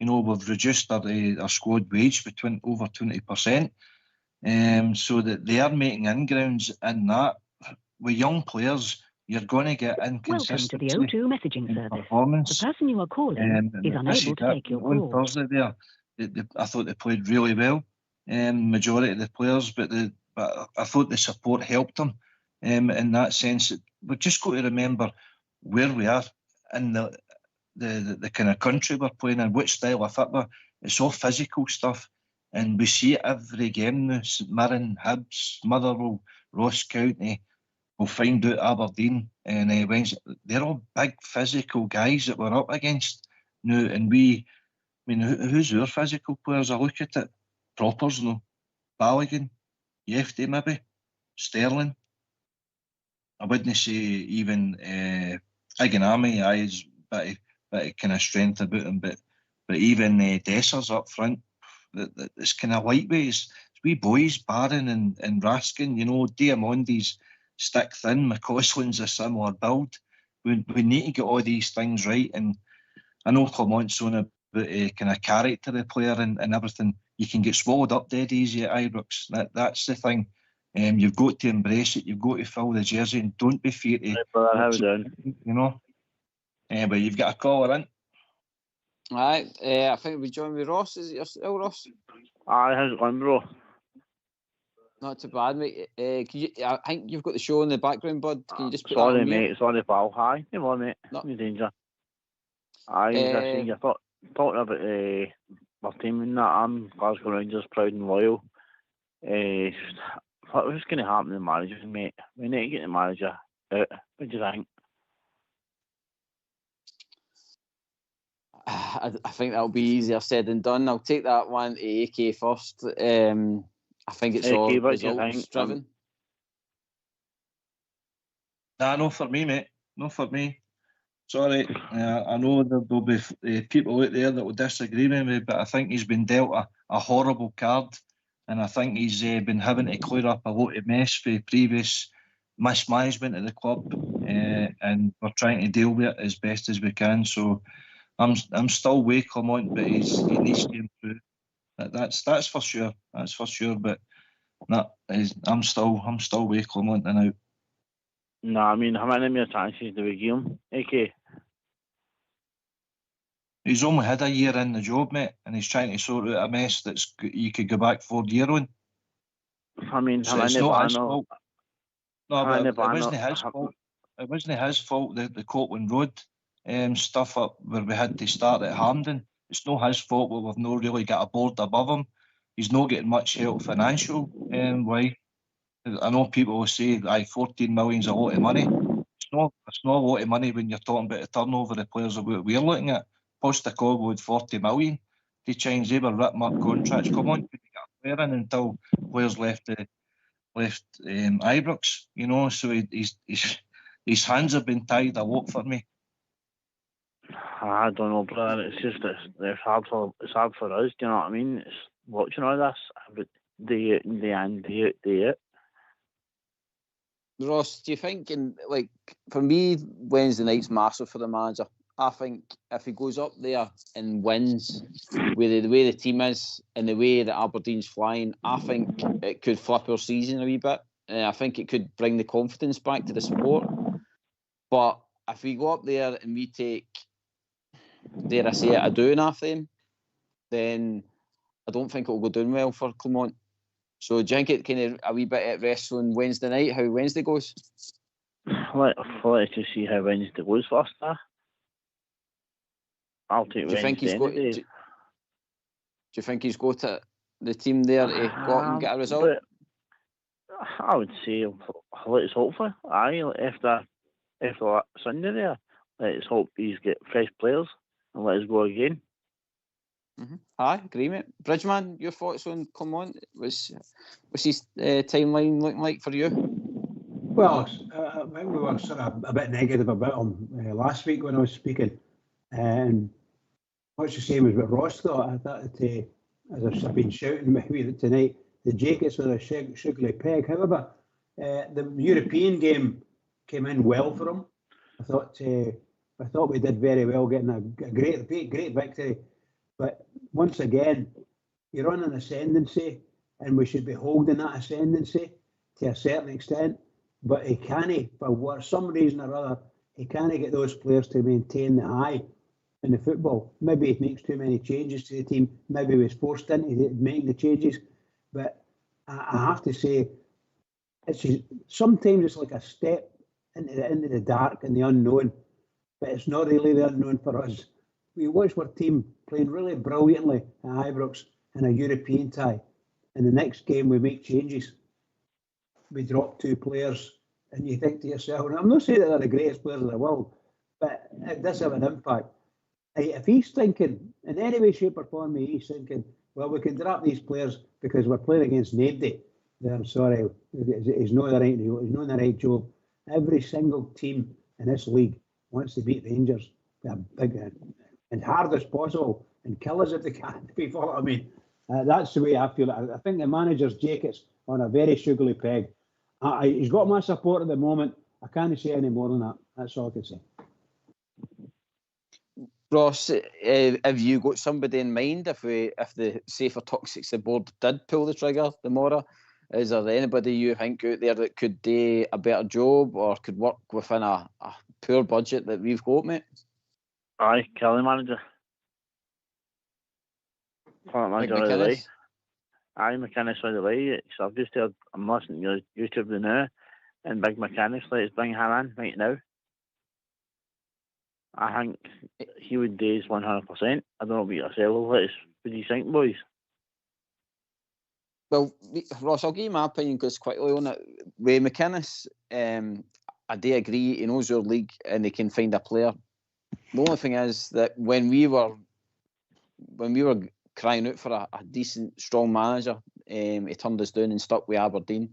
You know, we've reduced our squad wage by over 20%. So that they are making ingrounds in that. With young players, you're going to get inconsistency. Welcome to the O2 messaging service. Performance. The person you are calling is unable to take your call. On Thursday there, I thought they played really well, majority of the players, but I thought the support helped them in that sense. We've just got to remember where we are in the kind of country we're playing in, which style of football. It's all physical stuff, and we see it every game now. St Mirren, Hibs, Motherwell, Ross County. We'll find out Aberdeen and Wednesday. They're all big physical guys that we're up against now. And who's our physical players? I look at it. Proppers, no. Balogun, Yefty maybe, Sterling. I wouldn't say even Iganami. He's a bit of kind of strength about him, but even Dessers up front. It's kind of lightweight. It's wee boys, Barron and Raskin. You know, Diamondi's stick thin. McCausland's a similar build. We need to get all these things right. And I know Clement's on about kind of character of the player and everything. You can get swallowed up dead easy at Ibrox. That's the thing. You've got to embrace it. You've got to fill the jersey and don't be feared. You know. But you've got a caller in. Aye, I think we joined with Ross. Is it still Ross? Aye, how's it going, bro? Not too bad, mate. I think you've got the show in the background, bud. Can you just put sorry, that on mate. mute? Sorry, pal. Hi. Come on, mate. No danger. Aye, you're talking about my team and that. I'm Glasgow Rangers, proud and loyal. What's going to happen to the managers, mate? We need to get the manager out. What do you think? I think that'll be easier said than done. I'll take that one to AK first. I think it's all results driven. Nah, no for me, mate. No for me. Sorry. I know there'll be people out there that will disagree with me, but I think he's been dealt a horrible card, and I think he's been having to clear up a lot of mess for previous mismanagement of the club, and we're trying to deal with it as best as we can. So I'm still with Clement, but he needs to improve. That's for sure. That's for sure. But no, I'm still with Clement now. No, I mean, how many more chances do we give him, AK? He's only had a year in the job, mate, and he's trying to sort out a mess you could go back 4 years on. I mean, so it's not his fault. No, but it wasn't his fault. It wasn't his fault. The Copland Road stuff up where we had to start at Hampden. It's not his fault. We've not really got a board above him. He's not getting much help financial. Why? I know people will say, 14 million's a lot of money. It's not a lot of money when you're talking about the turnover of the players that we're looking at. Postecoglou had 40 million to change. They were ripping up contracts. Come on, couldn't get a player in until players left Ibrox. You know, so he's his hands have been tied a lot for me. I don't know, brother. It's just it's hard for us. Do you know what I mean? It's watching all this, but day in, day out. Ross, do you think, like, for me, Wednesday night's massive for the manager? I think if he goes up there and wins with the way the team is and the way that Aberdeen's flying, I think it could flip our season a wee bit. I think it could bring the confidence back to the sport. But if we go up there and we take, dare I say it, a doing off them, then I don't think it will go down well for Clermont. So do you think it kind of a wee bit at rest on Wednesday night, how Wednesday goes? Let's just see how Wednesday goes first. I'll take Wednesday. Do you think he's got the team there to go up and get a result? I would say let's hope for. After Sunday there, let's hope he's get fresh players and let us go again. Aye, agree, mate. Bridgeman, your thoughts on Clermont? What's his timeline looking like for you? Well, I think we were sort of a bit negative about him last week when I was speaking. And much the same as what Ross thought. I thought that, as I've been shouting maybe tonight, the Jacobs with a sugary peg. However, the European game came in well for him. I thought we did very well, getting a great victory. But once again, you're on an ascendancy, and we should be holding that ascendancy to a certain extent. But he can't, for some reason or other, he can't get those players to maintain the high in the football. Maybe he makes too many changes to the team. Maybe he was forced into making the changes. But I have to say, sometimes it's like a step into the dark and the unknown. But it's not really the unknown for us. We watched our team playing really brilliantly at Ibrox in a European tie. In the next game, we make changes. We drop 2 players, and you think to yourself, and I'm not saying that they're the greatest players in the world, but it does have an impact. If he's thinking, in any way, shape or form, he's thinking, well, we can drop these players because we're playing against nobody, then I'm sorry, he's not in the right job. Every single team in this league wants to beat Rangers. They're big and hard as possible and kill us if they can. If you follow what I mean. That's the way I feel. I think the manager's Jacobs on a very sugary peg. He's got my support at the moment. I can't say any more than that. That's all I can say. Ross, have you got somebody in mind if the Safer Toxics the board did pull the trigger tomorrow? Is there anybody you think out there that could do a better job or could work within a poor budget that we've got, mate? Aye, Kelly manager. Manager of the way. Aye, McInnes of the way. So I've just heard, I'm listening to YouTube now, and Big McInnes, let's bring him in right now. I think he would do his 100%. I don't know about yourself. What do you think, boys? Well, Ross, I'll give you my opinion because quickly on it. With McInnes, I do agree. He knows your league and he can find a player. The only thing is that when we were crying out for a decent, strong manager, he turned us down and stuck with Aberdeen.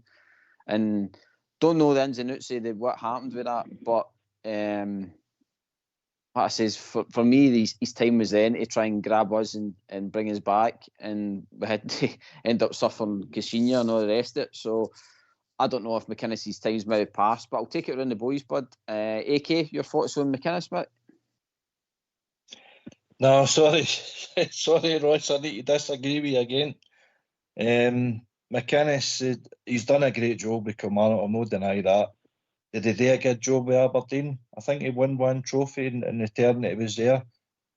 And don't know the ins and outs of what happened with that, but what I says, for me, his time was then to try and grab us and bring us back, and we had to end up suffering Caixinha and all the rest of it. So I don't know if McInnes' time's maybe passed, but I'll take it around the boys, bud. AK, your thoughts on McInnes, mate? No, sorry, Ross, I need to disagree with you again. McInnes, he's done a great job with Kilmarnock, I'll not deny that. Did he do a good job with Aberdeen? I think he won one trophy in the term that he was there,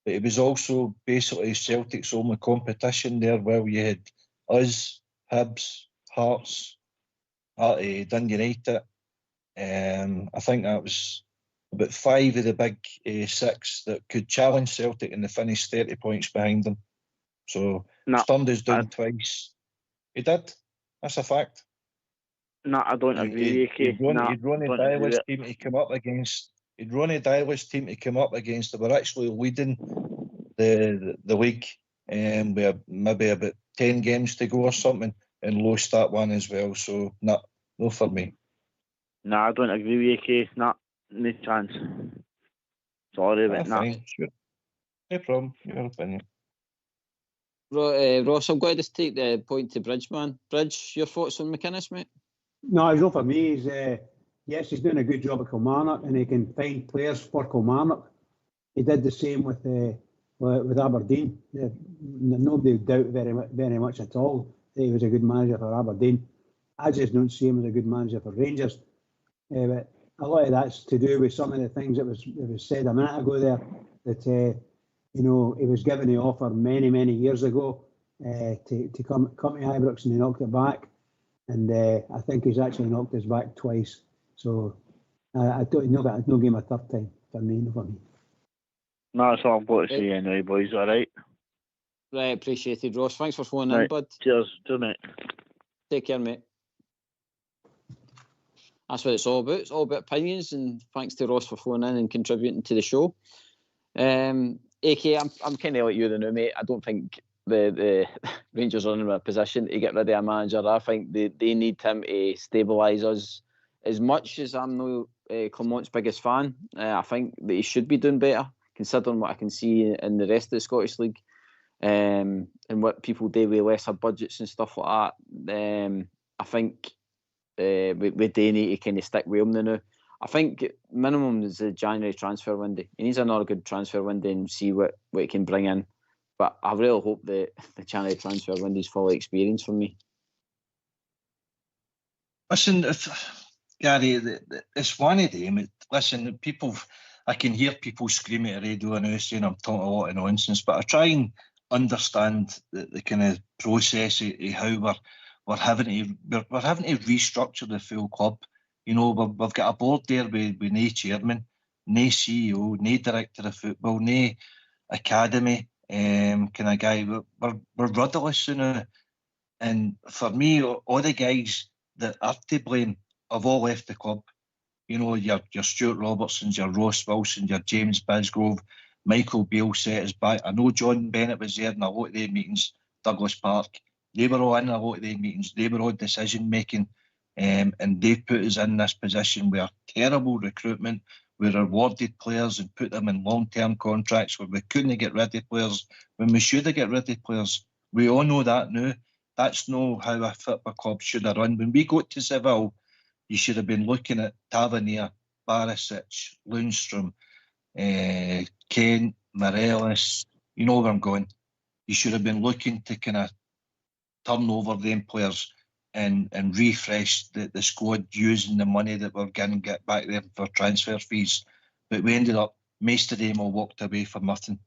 but it was also basically Celtic's only competition there, where you had us, Hibs, Hearts, Dundee United. I think that was about 5 of the big 6 that could challenge Celtic, and they finished 30 points behind them. So turned us down twice. He did. That's a fact. No, I don't agree. He'd Ronnie Dyler's team to come up against. He'd Ronnie Dyler's team to come up against. They were actually leading the league, and we had maybe about 10 games to go or something, and lost that one as well. So no for me. No, I don't agree with you, Kay. No, No chance. Sorry about that. Fine, sure. No problem. Your opinion. Ross, I'm going to just take the point to Bridge, man. Bridge, your thoughts on McInnes, mate? No, it's not for me. Yes, he's doing a good job at Kilmarnock, and he can find players for Kilmarnock. He did the same with Aberdeen. Nobody would doubt very much at all that he was a good manager for Aberdeen. I just don't see him as a good manager for Rangers. But a lot of that's to do with some of the things that was said a minute ago there, that he was given the offer many years ago to come to Ibrox, and he knocked it back. And I think he's actually knocked us back twice. So I don't know that no game a third time for me. No, for me. No, that's all I've got to say anyway, boys. All right. Right, appreciated, Ross. Thanks for phoning in, bud. Cheers, mate. Take care, mate. That's what it's all about. It's all about opinions, and thanks to Ross for phoning in and contributing to the show. AK, I'm kind of like you, now, mate. I don't think the Rangers are in a position to get rid of a manager. I think they need him to stabilise us. As much as I'm no Clement's biggest fan, I think that he should be doing better, considering what I can see in the rest of the Scottish League, and what people do with lesser budgets and stuff like that. I think we do need to kind of stick with him now. I think minimum is the January transfer window. He needs another good transfer window and see what he can bring in. But I really hope that the January transfer window is full of experience for me. Listen, Gary, it's one of them. Listen, I can hear people screaming at the radio now saying I'm talking a lot of nonsense, but I try and understand the kind of process of how we're having to restructure the full club. We've got a board there with no chairman, no CEO, no director of football, no academy kind of guy. We're rudderless now. And for me, all the guys that are to blame have all left the club. Your Stuart Robertsons, your Ross Wilson, your James Bisgrove, Michael Beale set us back. I know John Bennett was there in a lot of their meetings, Douglas Park. They were all in a lot of their meetings. They were all decision making. And they put us in this position where terrible recruitment, we rewarded players and put them in long-term contracts where we couldn't get rid of players when we should have got rid of players. We all know that now. That's not how a football club should have run. When we got to Seville, you should have been looking at Tavernier, Barisic, Lundstrom, Kent, Morelos. You know where I'm going. You should have been looking to kind of turn over them players and refresh the squad using the money that we're going to get back there for transfer fees. But we ended up, most of them all walked away for nothing.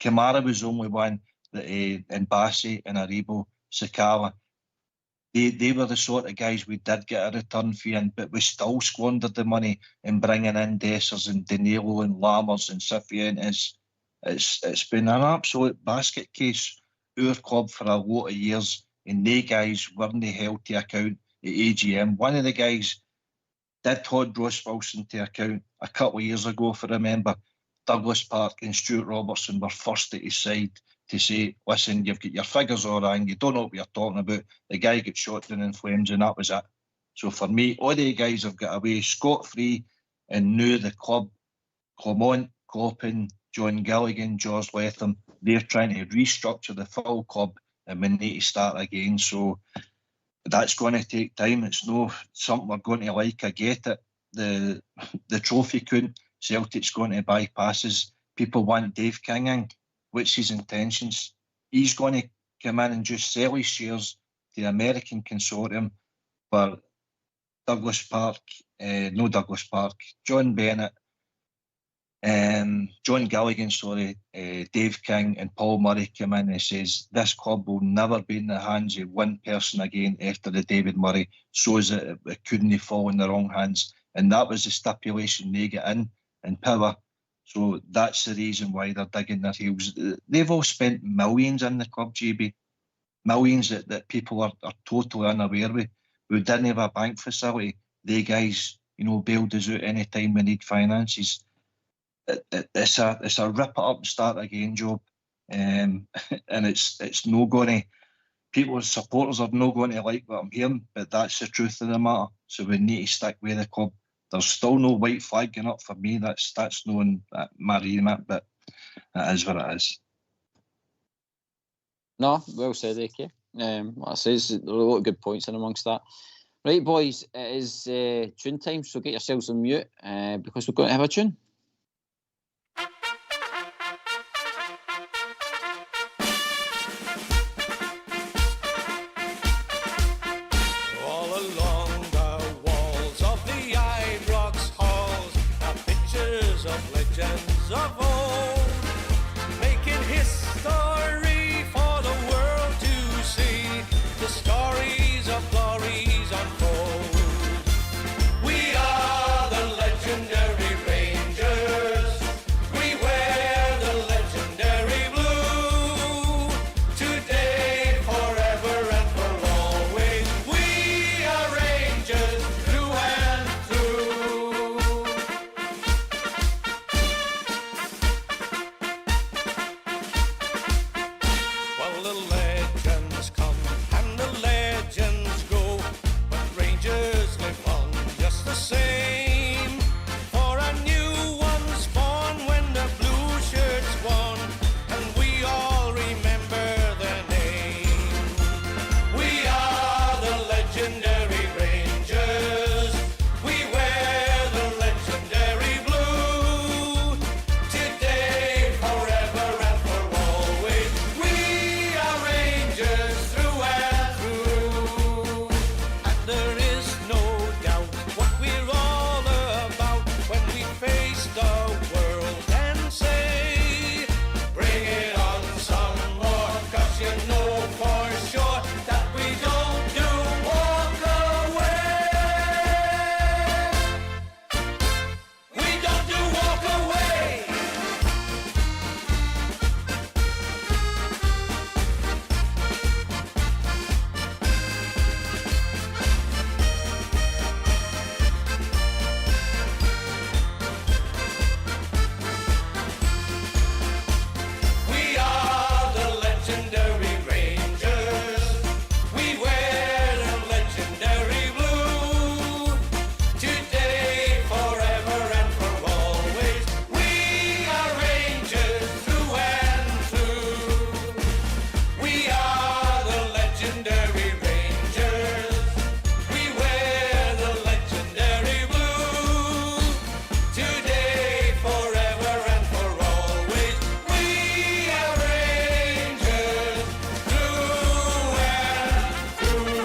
Kamara was the only one that, and Bassi and Aribo, Sakala, they were the sort of guys we did get a return fee in, but we still squandered the money in bringing in Dessers and Danilo and Lammers and Cifuentes. It's been an absolute basket case, our club, for a lot of years. And they guys weren't held to account at AGM. One of the guys did hold Ross Wilson to account a couple of years ago, if I remember. Douglas Park and Stuart Robertson were first at his side to say, listen, you've got your figures all wrong, you don't know what you're talking about. The guy got shot down in flames and that was it. So for me, all the guys have got away scot-free, and now the club, Clement, Cloppin, John Gilligan, George Letham, they're trying to restructure the full club, and we need to start again. So that's going to take time. It's no something we're going to like. I get it. The trophy couldn't. Celtic's going to bypass us. People want Dave King in. What's his intentions? He's going to come in and just sell his shares to the American consortium for John Bennett, John Gilligan, Dave King and Paul Murray come in and says this club will never be in the hands of one person again after the David Murray, shows that it couldn't fall in the wrong hands. And that was the stipulation they get in power. So that's the reason why they're digging their heels. They've all spent millions in the club, GB. Millions that people are totally unaware of. We didn't have a bank facility. They guys, bailed us out any time we need finances. It's a rip it up and start again job, and it's no going to, people's supporters are not going to like what I'm hearing, but that's the truth of the matter. So we need to stick with the club there's still no white flag going up for me. That's not my remit, but it is what it is. No, well said, AK. Like I says, there are a lot of good points in amongst that. Right, boys, it is tune time, so get yourselves on mute because we're going to have a tune. All along the walls of the Ibrox halls are pictures of legends of old, making history for the world to see. The stories of glories unfold. We are the legendary Rangers. We wear the legendary blue. Today, forever, and for always. We are Rangers through and through. Well, the legends come and the legends go, but Rangers live on just the same. For a new one's born when the blue shirts won, and we all remember their name. We are the legendary Rangers. We wear the legendary blue. Today, forever, and for always. We are Rangers through and through. And there is no doubt what we're all about when we face the world and say, bring it on some more, 'cause you know for sure that we don't do walk away. We don't do walk away. We are the legendary Rangers. We wear the legendary blue. Today, forever, and for always. We are Rangers through and through. We are the legendary Rangers. We wear the legendary blue. Today, forever, and for always. We are Rangers through and through.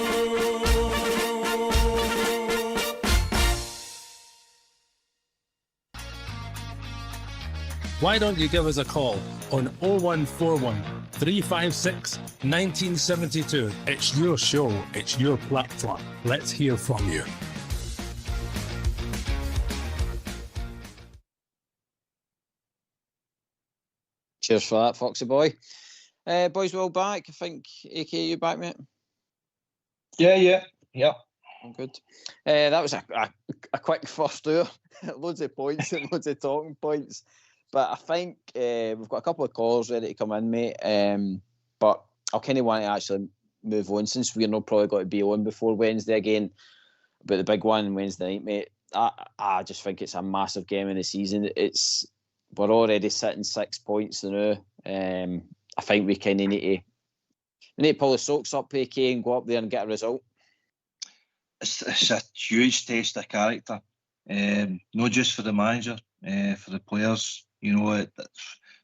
Why don't you give us a call on 0141 356 1972? It's your show, it's your platform. Let's hear from you. Cheers for that, Foxy boy. Boys, we're all back. I think, AK, you back, mate? Yeah. I'm good. That was a quick first hour. Loads of points and loads of talking points. But I think we've got a couple of calls ready to come in, mate. But I kind of want to actually move on since we're not probably got to be on before Wednesday again. But the big one Wednesday night, mate, I just think it's a massive game in the season. We're already sitting 6 points now. I think we kind of need to pull the socks up, AK, and go up there and get a result. It's a huge test of character, not just for the manager, for the players. You know,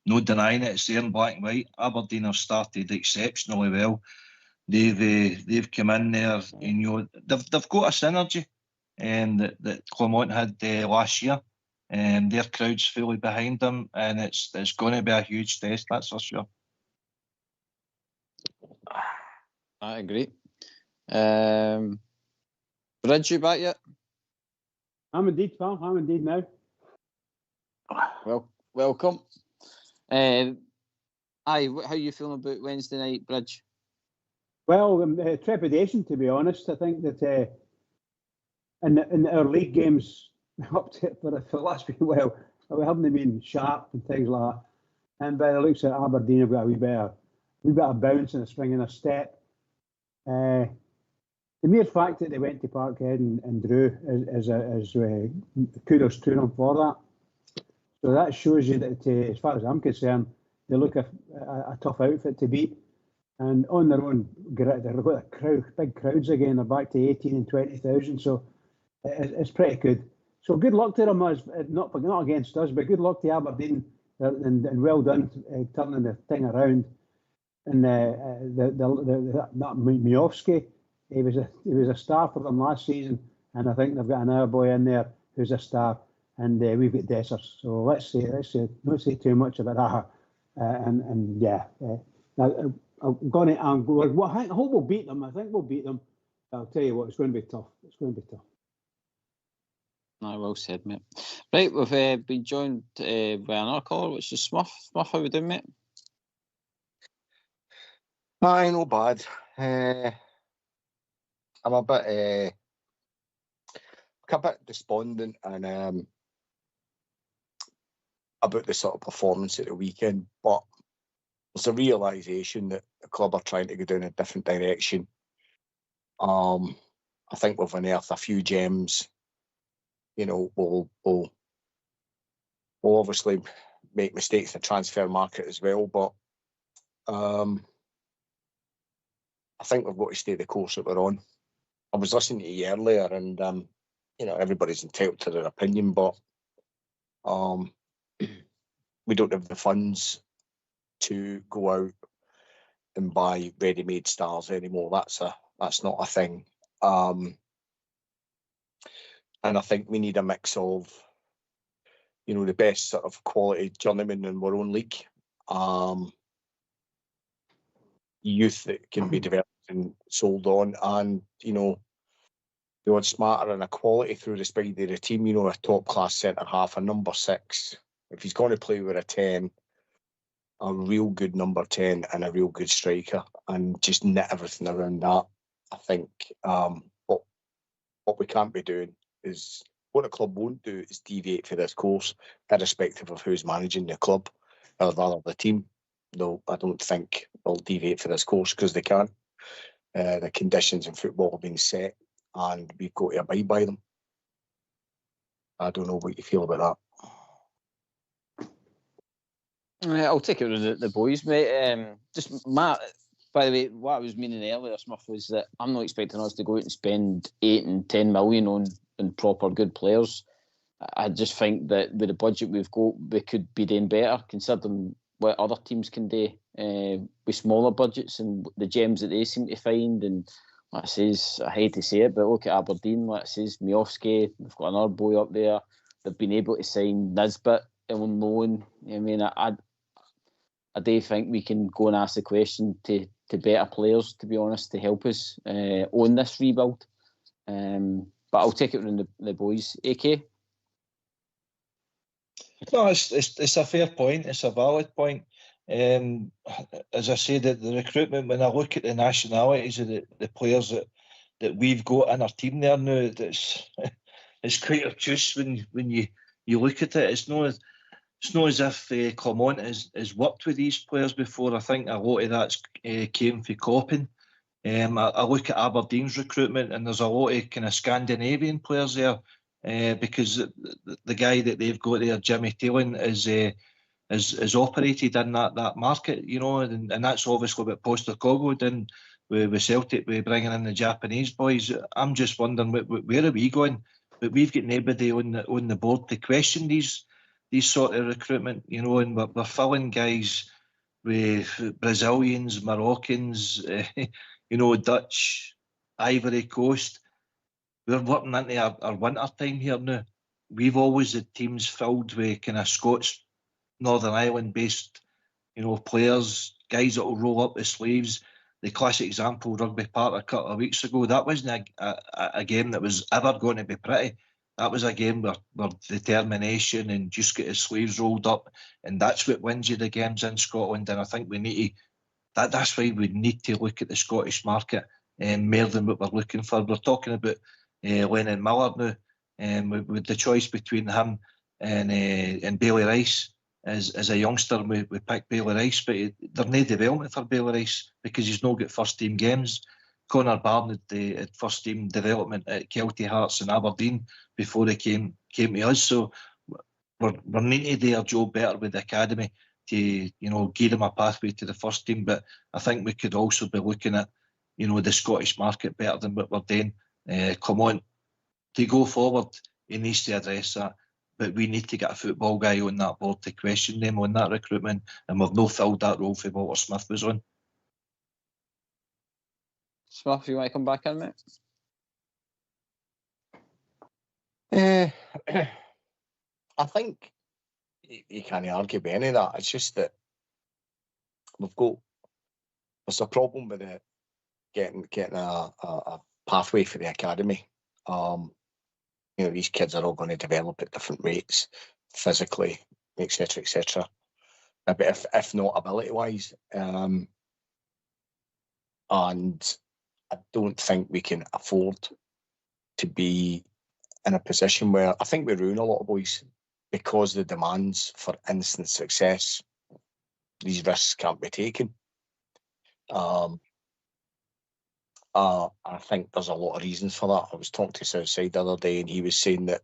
no denying it. It's there in black and white. Aberdeen have started exceptionally well. They've come in there, and you know they've got a synergy, that Clermont had last year, and their crowd's fully behind them, and it's going to be a huge test, that's for sure. I agree. Bridge, you back yet? I'm indeed, pal. I'm indeed now. Well, welcome. How are you feeling about Wednesday night, Bridge? Well, trepidation, to be honest. I think that in our league games up to for the last wee while, we haven't been sharp and things like that. And by the looks of Aberdeen, have got a wee bit of bounce and a spring in a step. The the mere fact that they went to Parkhead and drew is kudos to them for that. So that shows you that, as far as I'm concerned, they look a tough outfit to beat. And on their own, they've got a crowd, big crowds again. They're back to 18 and 20,000, so it's pretty good. So good luck to them, not against us, but good luck to Aberdeen, and well done turning the thing around. And that Miofsky, he was a star for them last season, and I think they've got another boy in there who's a star, and we've got Dessers. So let's not say too much about that. I'm going to. I hope we'll beat them. I think we'll beat them. I'll tell you what, it's going to be tough. It's going to be tough. No, well said, mate. Right, we've been joined by another caller, which is Smurf. Smurf, how we doing, mate? Aye, no bad. I'm a bit despondent and about the sort of performance at the weekend, but there's a realisation that the club are trying to go down a different direction. I think we've unearthed a few gems. You know, we'll obviously make mistakes in the transfer market as well, but I think we've got to stay the course that we're on. I was listening to you earlier, and you know, everybody's entitled to their opinion, but we don't have the funds to go out and buy ready-made stars anymore. That's not a thing. And I think we need a mix of, you know, the best sort of quality journeymen in our own league, youth that can be developed and sold on, and, you know, the odd smarter and a quality through the spine of the team, you know, a top-class centre-half, a number 6. If he's going to play with a 10, a real good number 10 and a real good striker, and just knit everything around that. I think what we can't be doing is, what the club won't do is deviate for this course, irrespective of who's managing the club, or rather the team. No, I don't think they'll deviate for this course because they can't. The conditions in football have been set, and we've got to abide by them. I don't know what you feel about that. I'll take it with the boys, mate. Just Matt, by the way, what I was meaning earlier, Smurf, was that I'm not expecting us to go out and spend 8 and 10 million on proper good players. I just think that with the budget we've got, we could be doing better, considering what other teams can do with smaller budgets and the gems that they seem to find. And like I says, I hate to say it, but look at Aberdeen. Like I says, Miofsky, we've got another boy up there. They've been able to sign Nisbet on loan. I mean, I do think we can go and ask the question to better players, to be honest, to help us on this rebuild. But I'll take it from the boys. AK? No, it's a fair point. It's a valid point. As I said, the recruitment, when I look at the nationalities of the players that we've got in our team there now, it's quite obtuse when you look at it. It's not as if Clement has worked with these players before. I think a lot of that's came from copying. I look at Aberdeen's recruitment, and there's a lot of kind of Scandinavian players there, because the guy that they've got there, Jimmy Taylor, is operated in that market, you know, and that's obviously what Postecoglou did with Celtic, with bringing in the Japanese boys. I'm just wondering where are we going? But we've got nobody on the board to question these sort of recruitment, you know, and we're filling guys with Brazilians, Moroccans, you know, Dutch, Ivory Coast. We're working into our winter time here now. We've always had teams filled with kind of Scots, Northern Ireland based, you know, players, guys that will roll up the sleeves. The classic example, Rugby Park a couple of weeks ago, that wasn't a game that was ever going to be pretty. That was a game where determination and just get his sleeves rolled up, and that's what wins you the games in Scotland. And I think we need to, that's why we need to look at the Scottish market more than what we're looking for. We're talking about Lennon Miller now, with the choice between him and Bailey Rice. As a youngster, we picked Bailey Rice, but there's no development for Bailey Rice because he's not got first team games. Connor Barnett at first team development at Kelty Hearts in Aberdeen before he came to us. So we're needing to do our job better with the academy to give them a pathway to the first team. But I think we could also be looking at the Scottish market better than what we're doing. Come on, to go forward, he needs to address that. But we need to get a football guy on that board to question them on that recruitment, and we've not filled that role for Walter Smith was on. Smith, you want to come back in, mate? I think you can't argue with any of that. It's just that there's a problem with it getting a pathway for the academy. These kids are all going to develop at different rates, physically, etc., etc. But if not ability-wise, and I don't think we can afford to be in a position where I think we ruin a lot of boys because the demands for instant success. These risks can't be taken. I think there's a lot of reasons for that. I was talking to Southside the other day, and he was saying that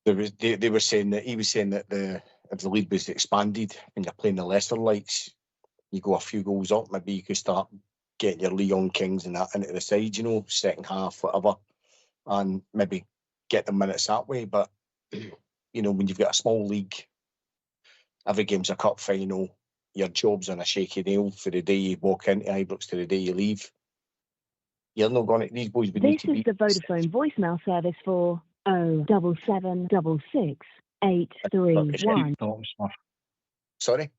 he was saying that if the league was expanded and you're playing the lesser lights, you go a few goals up, maybe you could start getting your Leon Kings and that into the side, second half, whatever, and maybe get the minutes that way. But when you've got a small league, every game's a cup final, your job's on a shaky nail for the day you walk into Ibrox to the day you leave. You're not going to, these boys would need to be... This is the Vodafone voicemail service for 07766 831. Sorry?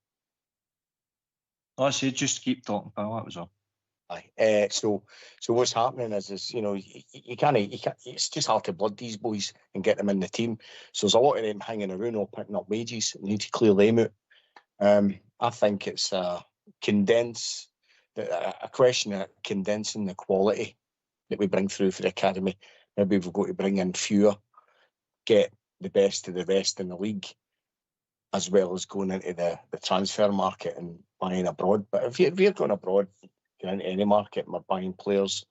I said just keep talking, pal, that was all. Aye. So what's happening is you can't, it's just hard to blood these boys and get them in the team. So there's a lot of them hanging around or picking up wages. You need to clear them out. I think it's a question of condensing the quality that we bring through for the academy. Maybe we've got to bring in fewer, get the best of the rest in the league, as well as going into the transfer market and buying abroad. But if you're going abroad, you're into any market and we're buying players,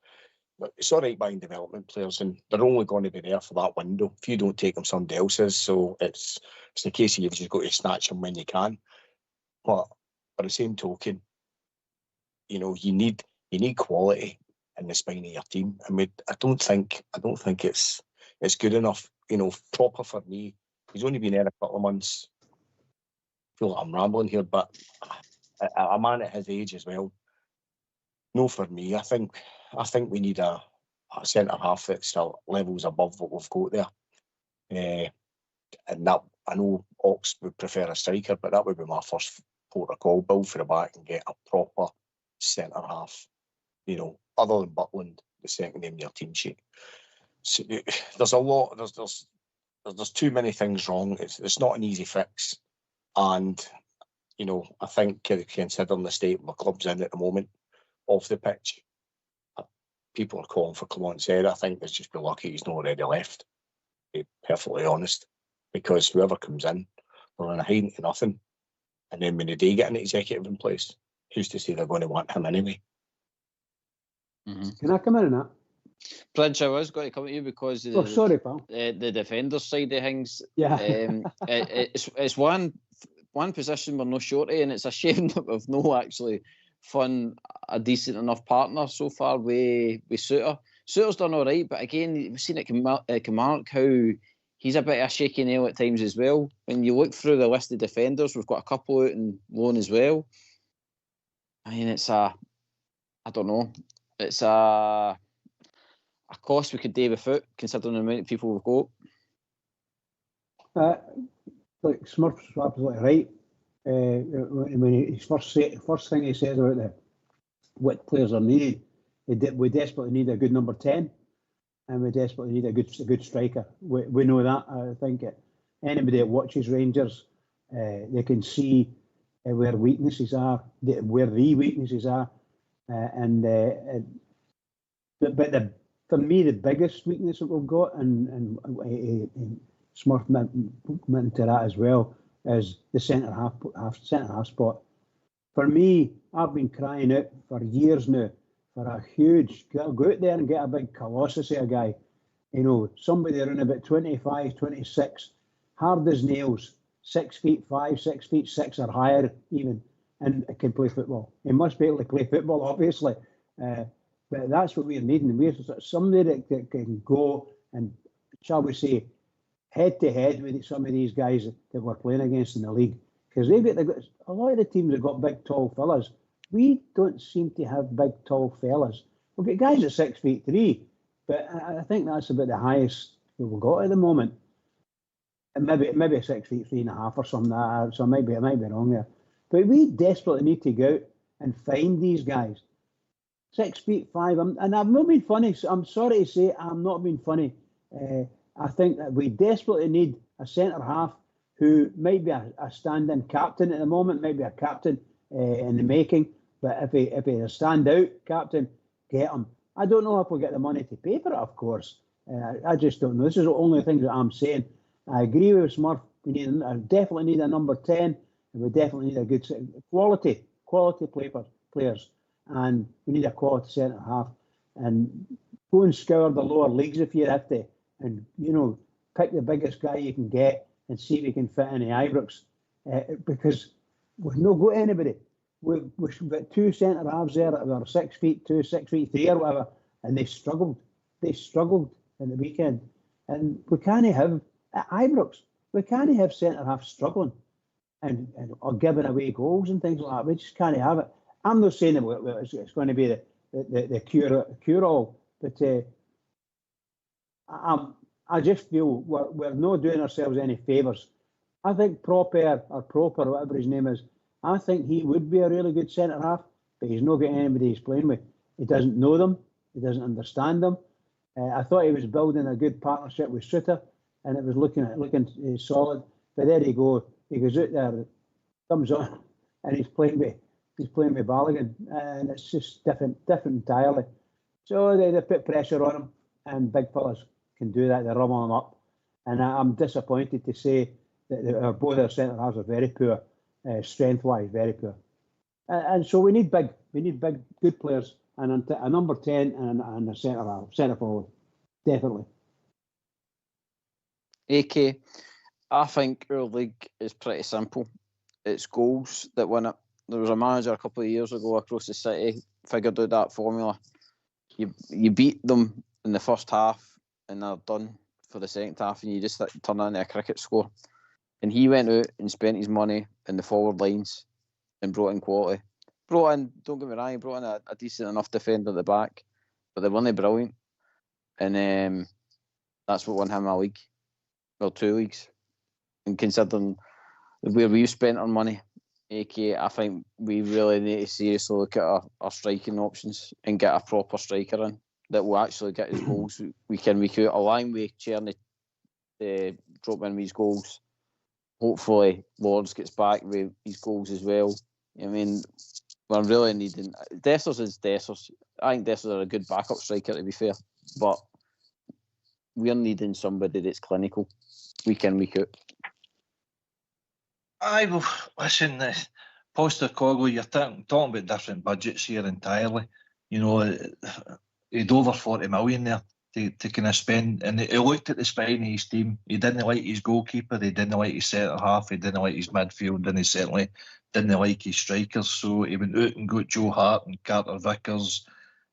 it's all right buying development players, and they're only going to be there for that window. If you don't take them, somebody else is. So it's the case of you've just got to snatch them when you can. But by the same token, you need quality in the spine of your team. I mean, I don't think it's good enough. Proper for me. He's only been there a couple of months. I feel like I'm rambling here, but a man at his age as well. No, for me, I think we need a centre half that's levels above what we've got there. And that, I know Ox would prefer a striker, but that would be my first port of call. Build for the back and get a proper centre half. Other than Butland, the second name in your team sheet. So there's a lot. There's too many things wrong. It's not an easy fix, and I think considering the state my club's in at the moment, off the pitch, people are calling for Clement said. I think it's just be lucky he's not already left. To be perfectly honest, because whoever comes in, they're in a hiding to nothing, and then when they do get an executive in place, who's to say they're going to want him anyway? Mm-hmm. Can I come in on that? Pridge, I was going to come to you because sorry, pal. The defender side of things. Yeah. It's one position we're not short of, and it's a shame that we've not actually found a decent enough partner so far with Suter. Suter's done all right, but again, we've seen it Camargue how he's a bit of a shaky nail at times as well. When you look through the list of defenders, we've got a couple out in loan as well. I mean, it's I don't know. It's a cost we could do without, considering the amount of people we've got. Like Smurf's absolutely right. When his first thing he says about what players are needed, we desperately need a good number 10, and we desperately need a good striker. We know that. I think anybody that watches Rangers, they can see where weaknesses are, where the weaknesses are, but for me the biggest weakness that we've got, and Smurf meant to that as well, is the centre half spot. For me, I've been crying out for years now for a huge, go out there and get a big colossus of a guy. You know, somebody around about 25, 26, hard as nails, 6'5", 6'6" or higher even, and can play football. He must be able to play football, obviously. But that's what we're needing. We're somebody that can go and, shall we say, head to head with some of these guys that we're playing against in the league. Because they've got a lot of the teams have got big, tall fellas. We don't seem to have big, tall fellas. We've got guys at 6'3", but I think that's about the highest we've got at the moment. And maybe 6 feet 3.5 or something like that. So I might be wrong there. But we desperately need to go out and find these guys. 6'5", and I've not been funny. So I'm sorry to say I'm not being funny. I think that we desperately need a centre half who might be a stand-in captain at the moment, maybe a captain in the making. But if he's a stand-out captain, get him. I don't know if we'll get the money to pay for it, of course. I just don't know. This is the only thing that I'm saying. I agree with Smurf. We definitely need a number 10, and we definitely need a good quality players, and we need a quality centre half. And go and scour the lower leagues if you have to, and pick the biggest guy you can get and see if he can fit in the Ibrox, because we've not got anybody. We've got two centre halves there that were 6 feet 2, 6 feet 3 or whatever, and they struggled. They struggled in the weekend, and we can't have at Ibrox. We can't have centre half struggling and or giving away goals and things like that. We just can't have it. I'm not saying that it's going to be the cure all, but I just feel we're not doing ourselves any favours. I think Proper, whatever his name is, I think he would be a really good centre half, but he's not got anybody he's playing with. He doesn't know them. He doesn't understand them. I thought he was building a good partnership with Suter, and it was looking solid. But there you go. He goes out there, comes on, and he's playing with Balogun, and it's just different entirely. So they put pressure on him, and big fellas can do that. They rumble him up, and I'm disappointed to say that both our centre halves are very poor, strength-wise, very poor. And so we need big, good players, and a number 10 and a centre forward, definitely. AK, I think our league is pretty simple. It's goals that win it. There was a manager a couple of years ago across the city figured out that formula. You beat them in the first half and they're done for the second half, and you just turn into a cricket score. And he went out and spent his money in the forward lines and brought in quality. Don't get me wrong, he brought in a decent enough defender at the back, but they weren't brilliant. And that's what won him a league. Well, 2 leagues. And considering where we've spent our money, AK, I think we really need to seriously look at our striking options and get a proper striker in that will actually get his goals. We can recruit along with Cherny drop in with his goals. Hopefully, Lords gets back with his goals as well. I mean, we're really needing... Dessers is Dessers. I think Dessers are a good backup striker, to be fair. But we're needing somebody that's clinical. We can recruit. Well, listen, Postecoglou, you're talking about different budgets here entirely. He'd over 40 million there to kind of spend, and he looked at the spine of his team. He didn't like his goalkeeper, he didn't like his centre half, he didn't like his midfield, and he certainly didn't like his strikers. So he went out and got Joe Hart and Carter Vickers,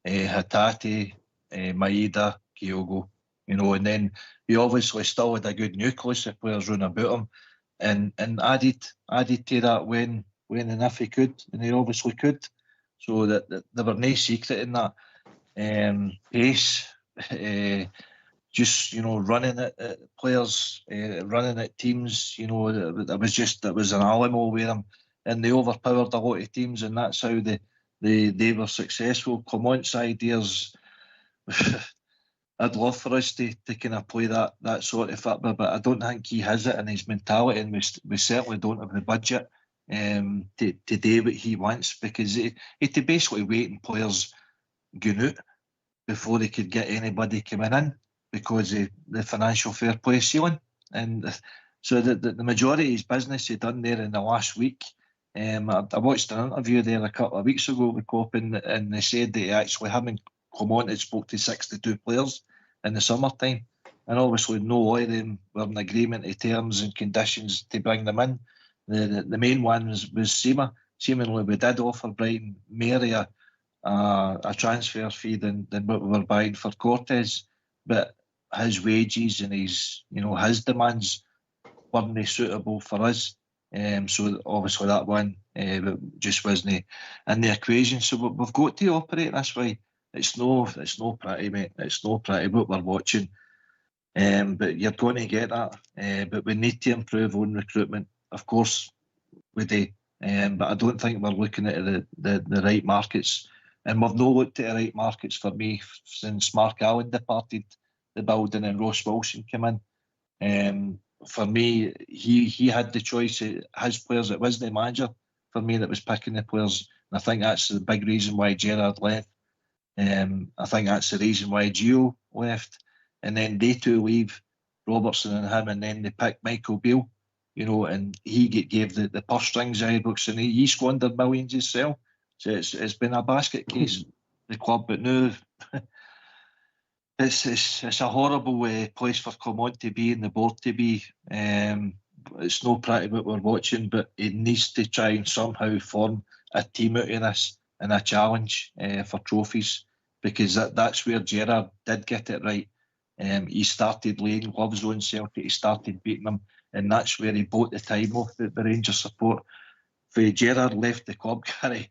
Hatate, Maeda, Kyogo, and then he obviously still had a good nucleus of players running about him, and added to that when and if he could, and he obviously could. So that there were no secret in that. Pace, just running at players, running at teams. It was an Alamo with them, and they overpowered a lot of teams, and that's how they were successful. Clement's ideas, I'd love for us to kind of play that sort of football, but I don't think he has it in his mentality, and we certainly don't have the budget to do what he wants, because he had to basically wait and players going out before they could get anybody coming in because of the financial fair play ceiling. And so the majority of his business he done there in the last week, I watched an interview there a couple of weeks ago with Klopp, and they said that he actually having come on and spoke to 62 players in the summertime, and obviously no of them were in agreement to terms and conditions to bring them in. The main one was Seema. Seemingly we did offer Brian Mary a transfer fee than what we were buying for Cortez, but his wages and his demands weren't suitable for us. So obviously that one just wasn't in the equation. So we've got to operate this way. It's no pretty, mate. It's no pretty what we're watching. But you're going to get that. But we need to improve on recruitment. Of course, we do. But I don't think we're looking at the right markets. And we've not looked at the right markets for me since Mark Allen departed the building and Ross Wilson came in. For me, he had the choice of his players. It wasn't the manager for me that was picking the players. And I think that's the big reason why Gerrard left. I think that's the reason why Gio left. And then they two leave, Robertson and him, and then they pick Michael Beale, and he gave the purse strings out of books, and he squandered millions himself. So it's been a basket case, the club. But no, it's a horrible place for Clement to be and the board to be. It's no pretty what we're watching, but it needs to try and somehow form a team out of this and a challenge for trophies, because that's where Gerrard did get it right. He started laying gloves on Celtic, he started beating them, and that's where he bought the time off the Rangers support. For Gerrard left the club, Gary,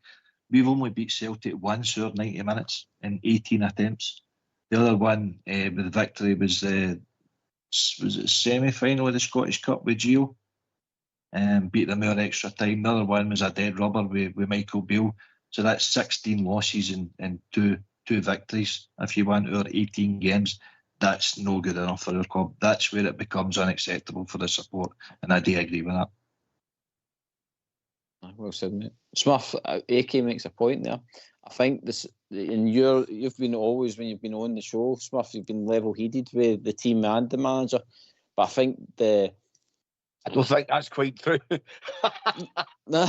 we've only beat Celtic once over 90 minutes in 18 attempts. The other one with victory was it semi-final of the Scottish Cup with Gio, beat them over extra time. The other one was a dead rubber with Michael Beale. So that's 16 losses and two victories. If you want over 18 games, that's no good enough for our club. That's where it becomes unacceptable for the support, and I do agree with that. Well said, mate. Smurf, AK makes a point there. I think this, and you've been always, when you've been on the show, Smurf, you've been level-headed with the team and the manager. But I think I don't think that's quite true. No,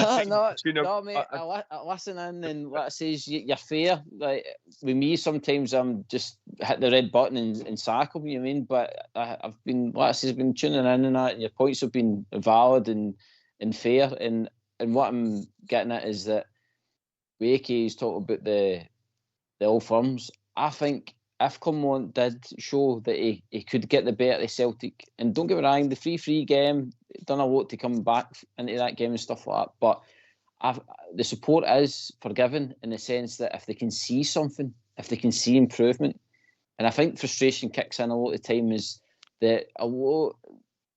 mate. I listen in, and like I says, you're fair. Like with me, sometimes I'm just hit the red button and sack them. You know what I mean? But I've been, like I says, been tuning in and that. And your points have been valid and fair. And what I'm getting at is that AK is talking about the old firms. I think if Clement did show that he could get the better of Celtic, and don't get me wrong, the 3-3 game done a lot to come back into that game and stuff like that. But the support is forgiving in the sense that if they can see something, if they can see improvement, and I think frustration kicks in a lot of the time is that a lot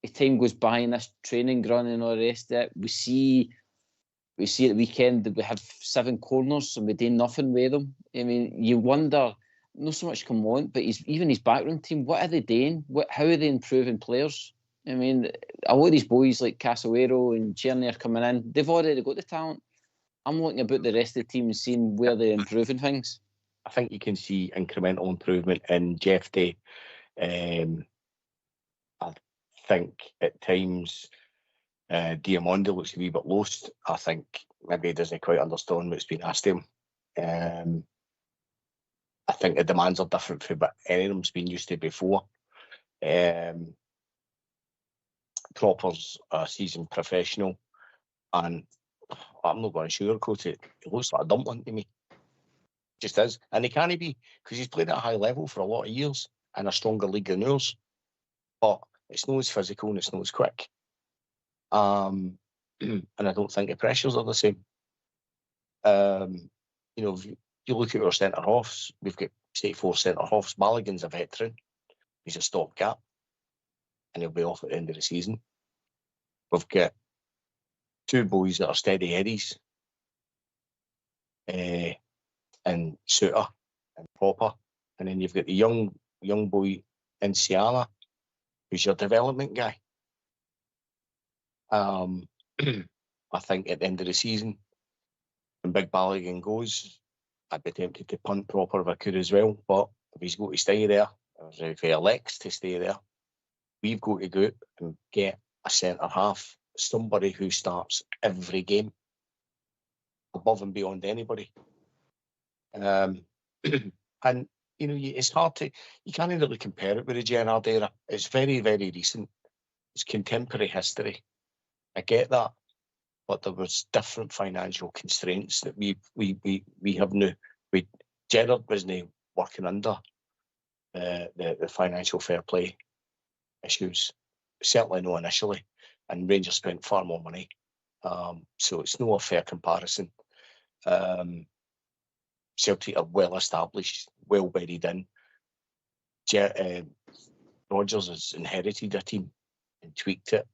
of time goes by in this training ground and all the rest of it. We see at the weekend that we have 7 corners and we do nothing with them. I mean, you wonder, not so much Clement, but even his background team, what are they doing? How are they improving players? I mean, a lot of these boys like Casawero and Cherny are coming in. They've already got the talent. I'm looking about the rest of the team and seeing where they're improving things. I think you can see incremental improvement in Jeff Day. I think at times Diamondi looks a wee bit lost. I think maybe he doesn't quite understand what's been asked of him. I think the demands are different from what any of them's been used to before. Cropper's a seasoned professional, and I'm not going to sugarcoat it. He looks like a dumpling to me. Just is. And he can't be, because he's played at a high level for a lot of years in a stronger league than ours. But it's not as physical and it's not as quick. And I don't think the pressures are the same. If you look at our centre halves, we've got, say, 4 centre halves. Balogun's a veteran. He's a stopgap. And he'll be off at the end of the season. We've got 2 boys that are steady eddies. And Suter and Popper. And then you've got the young boy in Siala, who's your development guy. I think at the end of the season, when Big Balogun goes, I'd be tempted to punt Popper if I could as well. But if he's got to stay there, or if he elects to stay there, we've got to go out and get a centre half, somebody who starts every game above and beyond anybody. And it's hard to, you can't really compare it with the Gerrard era. It's very, very recent. It's contemporary history. I get that, but there was different financial constraints that we have now. Gerrard wasn't working under the financial fair play issues, certainly not initially, and Rangers spent far more money, so it's not a fair comparison. Celtic are well established, well buried in. Rodgers has inherited a team and tweaked it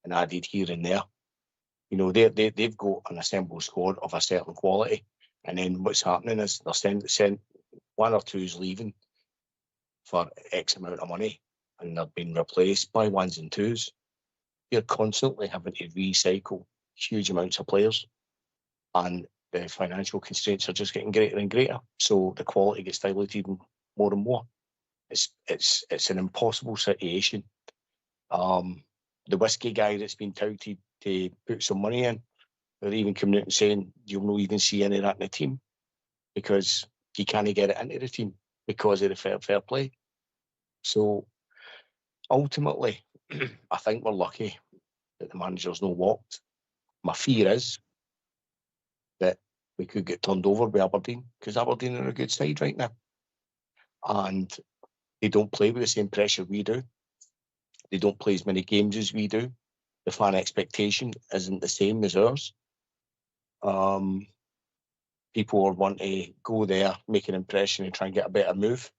and added here and there. They've got an assembled squad of a certain quality, and then what's happening is they're sent one or two's leaving for X amount of money, and they're being replaced by ones and twos. You're constantly having to recycle huge amounts of players, and the financial constraints are just getting greater and greater. So the quality gets diluted more and more. It's an impossible situation. The whiskey guy that's been touted to put some money in, they're even coming out and saying you'll not even see any of that in the team because you can't get it into the team because of the fair play. So ultimately, I think we're lucky that the manager's not walked. My fear is that we could get turned over by Aberdeen because Aberdeen are a good side right now. And they don't play with the same pressure we do. They don't play as many games as we do. The fan expectation isn't the same as ours. People are wanting to go there, make an impression and try and get a better move.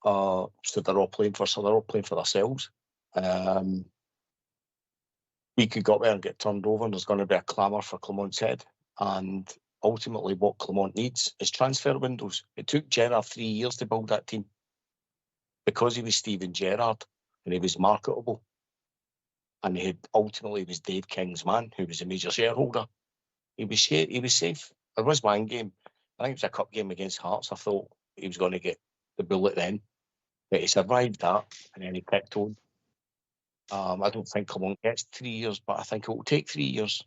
So they're all playing for themselves. We could go up there and get turned over, and there's going to be a clamour for Clement's head. And ultimately, what Clement needs is transfer windows. It took Gerrard 3 years to build that team because he was Steven Gerrard and he was marketable. And he was Dave King's man, who was a major shareholder. He was safe. There was one game, I think it was a cup game against Hearts. I thought he was going to get the bullet then, but he survived that, and then he picked on. I don't think Clement gets 3 years, but I think it will take 3 years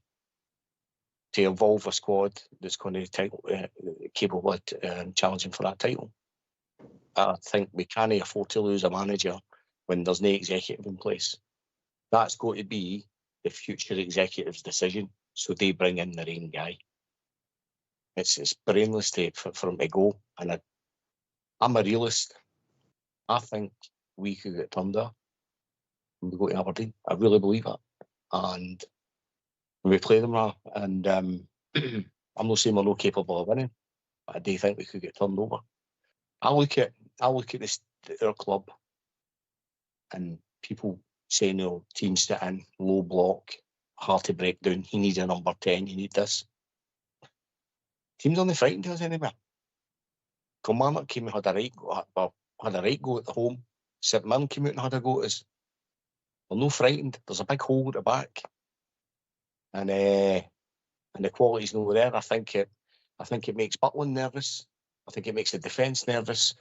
to evolve a squad that's going to capable of challenging for that title. I think we can't afford to lose a manager when there's no executive in place. That's got to be the future executive's decision, so they bring in their own guy. It's brainless for him to go, and I'm a realist. I think we could get turned there when we go to Aberdeen. I really believe that. And when we play them now, and I'm not saying we're not capable of winning, but I do think we could get turned over. I look at our club and people saying, teams sit in, low block, hard to break down, he needs a number 10, you need this. Teams aren't frightened of us anymore. Kilmarnock came and had a right go at the home. St Mirren came out and had a go at us. They're not frightened. There's a big hole at the back. And the quality's not there. I think it makes Butland nervous. I think it makes the defence nervous.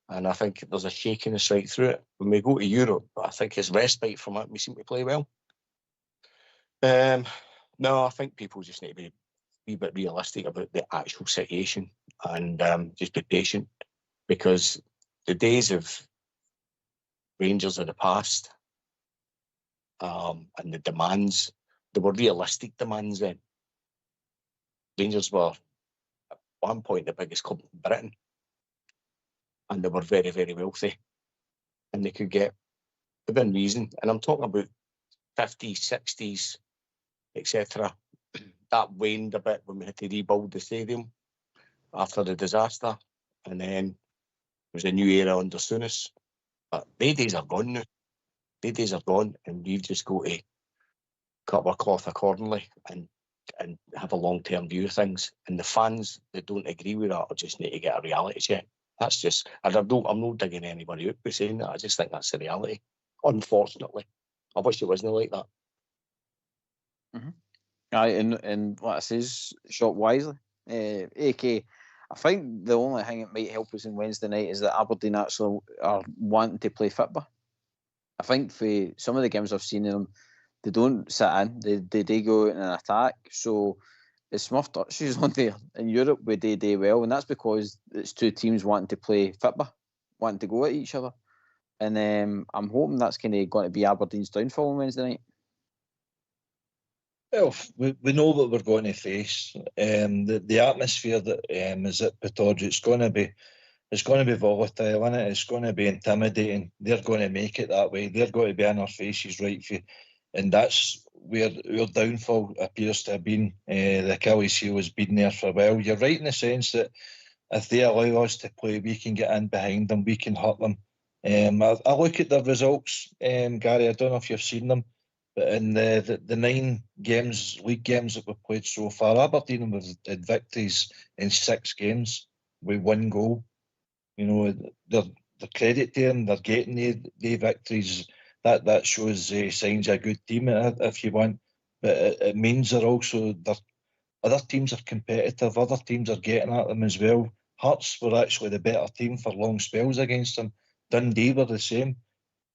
And I think there's a shakiness right through it. When we go to Europe, I think it's respite from it. We seem to play well. No, I think people just need to be a wee bit realistic about the actual situation and just be patient, because the days of Rangers of the past and the demands, they were realistic demands then. Rangers were at one point the biggest club in Britain, and they were very, very wealthy, and they could get, within reason, and I'm talking about 50s, 60s, etc. That waned a bit when we had to rebuild the stadium after the disaster, and then there was a new era under Souness. But their days are gone now. Their days are gone, and we've just got to cut our cloth accordingly and have a long-term view of things. And the fans that don't agree with that just need to get a reality check. That's just, I'm not digging anybody out by saying that. I just think that's the reality. Unfortunately, I wish it wasn't like that. Mm-hmm. Aye, and what I says, shot wisely. AK, I think the only thing that might help us on Wednesday night is that Aberdeen actually are wanting to play football. I think for some of the games I've seen in them, they don't sit in. They go out and attack. So Smurf touches on there in Europe we do well, and that's because it's two teams wanting to play football, wanting to go at each other. And I'm hoping that's kind of going to be Aberdeen's downfall on Wednesday night. Well, we know what we're going to face. The atmosphere that is at Pittodrie, it's going to be volatile, isn't it? It's going to be intimidating. They're going to make it that way. They're going to be in our faces, right? And that's where our downfall appears to have been. The Achilles heel has been there for a while. You're right in the sense that if they allow us to play, we can get in behind them, we can hurt them. I look at the results, Gary, I don't know if you've seen them, but in the 9 games, league games that we've played so far, Aberdeen have had victories in 6 games with 1 goal. You know, the credit to them, they're getting the victories. That shows signs of a good team, if you want. But it means other teams are competitive, other teams are getting at them as well. Hearts were actually the better team for long spells against them. Dundee were the same.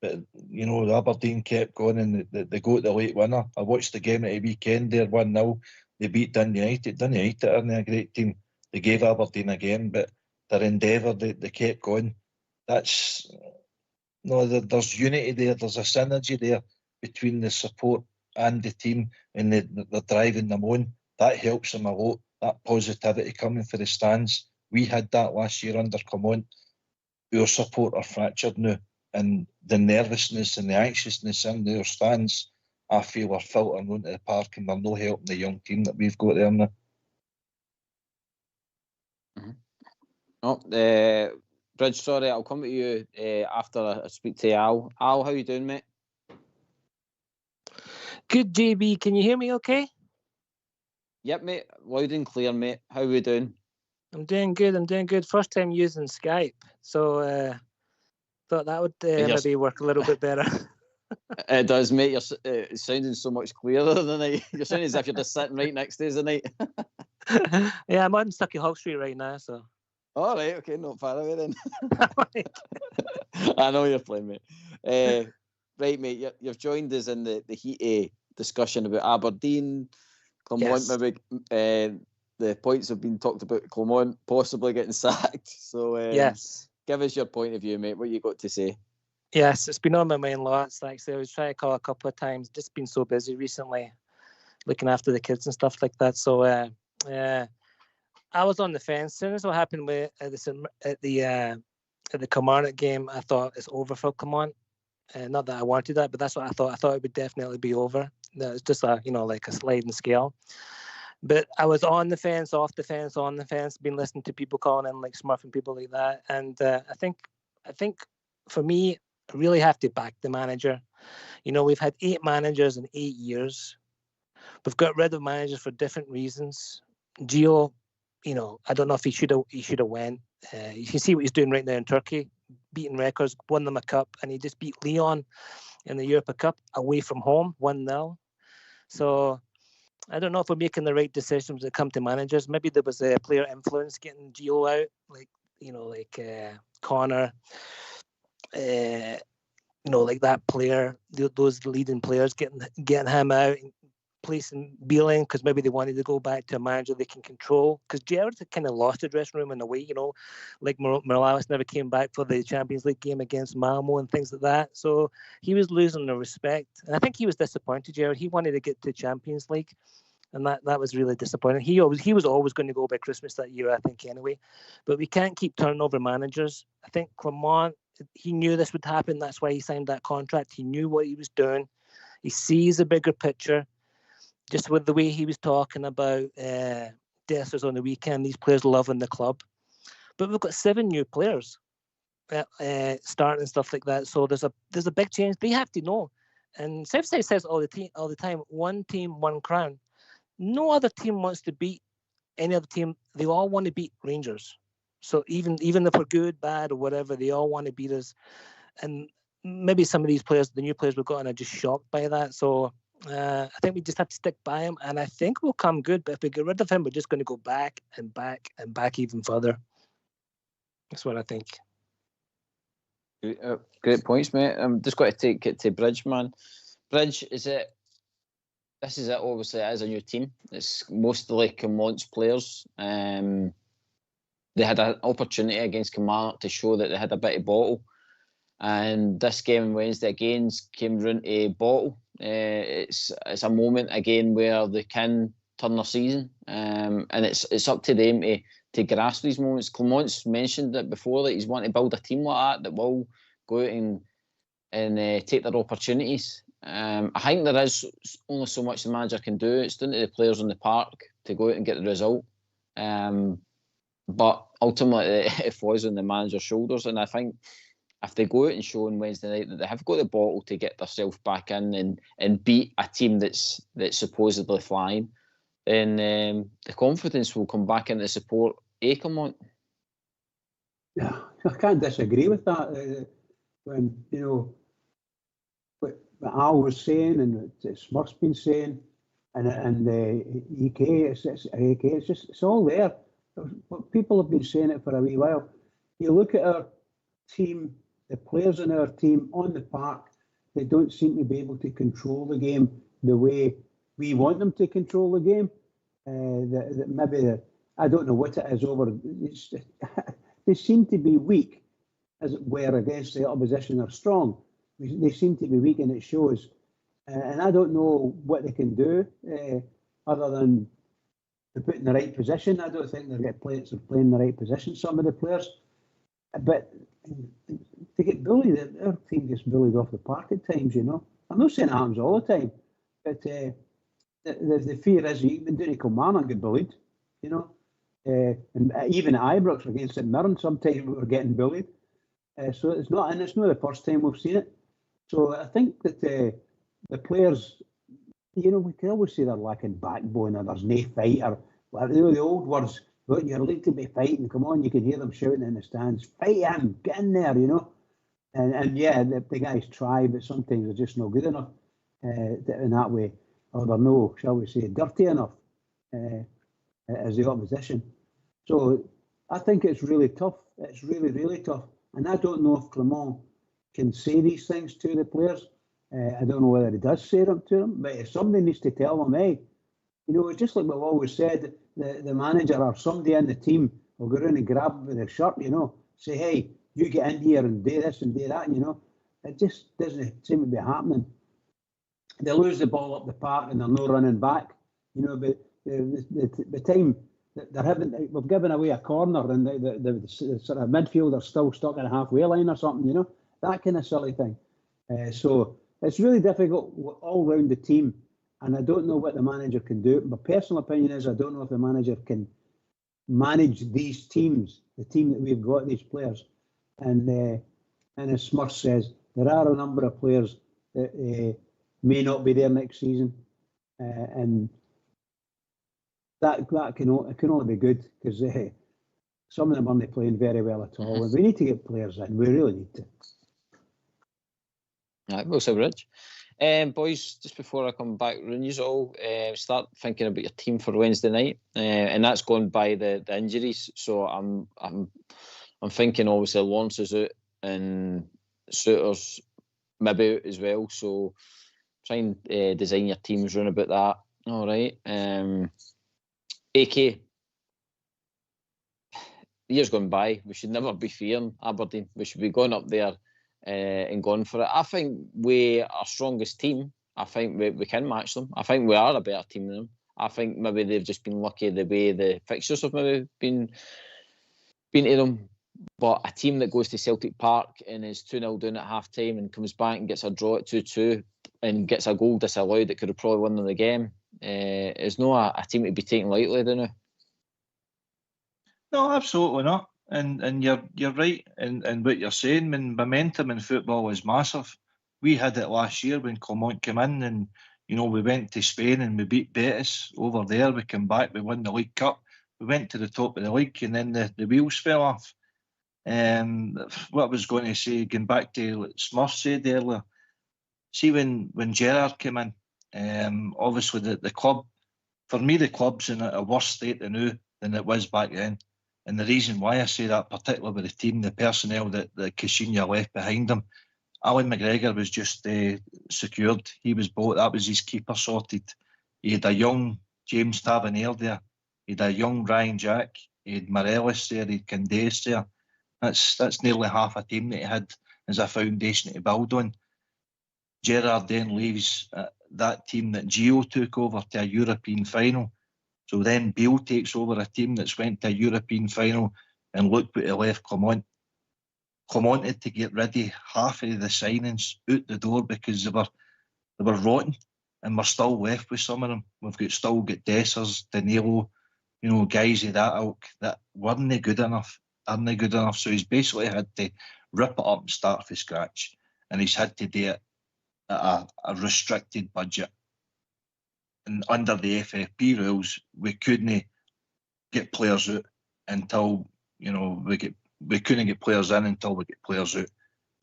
But, you know, Aberdeen kept going and they got the late winner. I watched the game at the weekend there, 1-0. They beat Dundee United. Dundee United aren't a great team. They gave Aberdeen a game, but their endeavour, they kept going. There's unity there. There's a synergy there between the support and the team, and they're driving them on. That helps them a lot. That positivity coming for the stands. We had that last year under Clement. Our support are fractured now, and the nervousness and the anxiousness in their stands, I feel, are filtering onto the park, and they're no helping the young team that we've got there now. Bridge, sorry, I'll come to you after I speak to Al. Al, how you doing, mate? Good, JB. Can you hear me okay? Yep, mate. Loud and clear, mate. How are we doing? I'm doing good. First time using Skype, so thought that would maybe work a little bit better. It does, mate. You're sounding so much clearer than I. You're sounding as if you're just sitting right next to us tonight. Yeah, I'm on Stucky Hog Street right now, so. All right, okay, not far away then. I know you're playing, mate. Right, mate, you've joined us in the heated discussion about Aberdeen, Clement, Yes. maybe the points have been talked about, Clement possibly getting sacked. So Yes. Give us your point of view, mate. What you got to say? Yes, it's been on my mind lots. Actually, I was trying to call a couple of times. Just been so busy recently, looking after the kids and stuff like that. So I was on the fence. As soon as what happened with at the Kilmarnock game, I thought it's over for Clement. Not that I wanted that, but that's what I thought. I thought it would definitely be over. It's just like a sliding scale. But I was on the fence, off the fence, on the fence. Been listening to people calling in like Smurf and people like that, and I think for me, I really have to back the manager. You know, we've had 8 managers in 8 years. We've got rid of managers for different reasons. Gio, I don't know if he should have went. You can see what he's doing right now in Turkey, beating records, won them a cup, and he just beat Lyon in the Europa Cup away from home, 1-0. So I don't know if we're making the right decisions when it comes to managers. Maybe there was a player influence getting Gio out, like Connor, like that player, those leading players getting him out, and placing Beeling because maybe they wanted to go back to a manager they can control. Because Gerrard kind of lost the dressing room in a way, like Morales never came back for the Champions League game against Malmo and things like that. So he was losing the respect, and I think he was disappointed. Gerrard, he wanted to get to Champions League, and that was really disappointing. He was always going to go by Christmas that year, I think, anyway. But we can't keep turning over managers. I think Clement, he knew this would happen. That's why he signed that contract. He knew what he was doing. He sees a bigger picture. Just with the way he was talking about Dessers on the weekend, these players loving the club. But we've got 7 new players starting and stuff like that. So there's a big change. They have to know. And Southside says all the time, one team, one crown. No other team wants to beat any other team. They all want to beat Rangers. So even if we're good, bad, or whatever, they all want to beat us. And maybe some of these players, the new players we've got, are just shocked by that. So I think we just have to stick by him, and I think we'll come good. But if we get rid of him, we're just going to go back and back and back even further. That's what I think. Great points, mate. I'm just going to take it to Bridge, man. Bridge, is it this is it. Obviously, it is a new team. It's mostly Clermont's players. They had an opportunity against Kilmarnock to show that they had a bit of bottle. And this game on Wednesday again came round to bottle. It's a moment again where they can turn their season. And it's up to them to grasp these moments. Clermont's mentioned it before that he's wanting to build a team like that will go out and take their opportunities. I think there is only so much the manager can do. It's down to the players on the park to go out and get the result. But ultimately, it falls on the manager's shoulders. And I think if they go out and show on Wednesday night that they have got the bottle to get themselves back in and beat a team that's supposedly flying, then the confidence will come back into support Clermont. Yeah, I can't disagree with that. When, you know, what Al was saying and what Smurf's been saying, and EK, it's all there. People have been saying it for a wee while. You look at our team, the players in our team on the park, they don't seem to be able to control the game the way we want them to control the game. I don't know what it is over. They seem to be weak, as it were, against the opposition are strong. They seem to be weak, and it shows. And I don't know what they can do other than to put in the right position. I don't think they'll get players to play in the right position, some of the players. But to get bullied, our team gets bullied off the park at times, you know. I'm not saying it happens all the time, but the fear is you can do to Kilmarnock and get bullied, you know. And even at Ibrox against St Mirren, sometimes we were getting bullied. So it's not the first time we've seen it. So I think that the players, you know, we can always say they're lacking backbone or there's no fight, or you know, the old words, but you're late to be fighting, come on, you can hear them shouting in the stands, fight him, get in there, you know. And yeah, the guys try, but sometimes they're just not good enough in that way, or they're no, shall we say, dirty enough as the opposition. So I think it's really tough. It's really, really tough. And I don't know if Clermont can say these things to the players. I don't know whether he does say them to them, but if somebody needs to tell them, hey, you know, it's just like we've always said, the manager or somebody in the team will go around and grab them with their shirt, you know, say, hey, you get in here and do this and do that, you know. It just doesn't seem to be happening. They lose the ball up the park and they're not running back, you know, but the time they're having, we've given away a corner and the sort of midfielder's still stuck in a halfway line or something, you know, that kind of silly thing. So it's really difficult all round the team, and I don't know what the manager can do. My personal opinion is I don't know if the manager can manage these teams, the team that we've got, these players. And as Smurf says, there are a number of players that may not be there next season, and that can only be good because some of them aren't playing very well at all. And we need to get players in. We really need to. Right, well said, Rich. Boys, just before I come back, you all start thinking about your team for Wednesday night, and that's gone by the injuries. So I'm thinking obviously Lawrence is out and Souters maybe out as well. So try and design your teams around about that. All right. AK. Years gone by, we should never be fearing Aberdeen. We should be going up there and going for it. I think we are our strongest team. I think we can match them. I think we are a better team than them. I think maybe they've just been lucky the way the fixtures have maybe been to them. But a team that goes to Celtic Park and is 2-0 down at half time and comes back and gets a draw at 2-2 and gets a goal disallowed that could have probably won them the game is not a team to be taken lightly, don't you? No, absolutely not. And you're right in what you're saying. When momentum in football is massive. We had it last year when Clermont came in, and you know we went to Spain and we beat Betis over there. We came back, we won the League Cup. We went to the top of the league, and then the wheels fell off. What I was going to say, going back to what Smurf said earlier. See when Gerrard came in, obviously the club, for me the club's in a worse state now than it was back then. And the reason why I say that, particularly with the team, the personnel that Caixinha left behind him, Alan McGregor was just secured. He was bought. That was his keeper sorted. He had a young James Tavernier there. He had a young Ryan Jack. He had Morelos there. He had Candace there. That's nearly half a team that he had as a foundation to build on. Gerrard then leaves that team that Gio took over to a European final. So then Beale takes over a team that's went to a European final, and look what he left Clement. Clement had to get ready half of the signings out the door because they were rotten, and we're still left with some of them. We've still got Dessers, Danilo, guys of that ilk that weren't good enough. So he's basically had to rip it up and start from scratch, and he's had to do it at a restricted budget. And under the FFP rules, we couldn't get players out until we couldn't get players in until we get players out.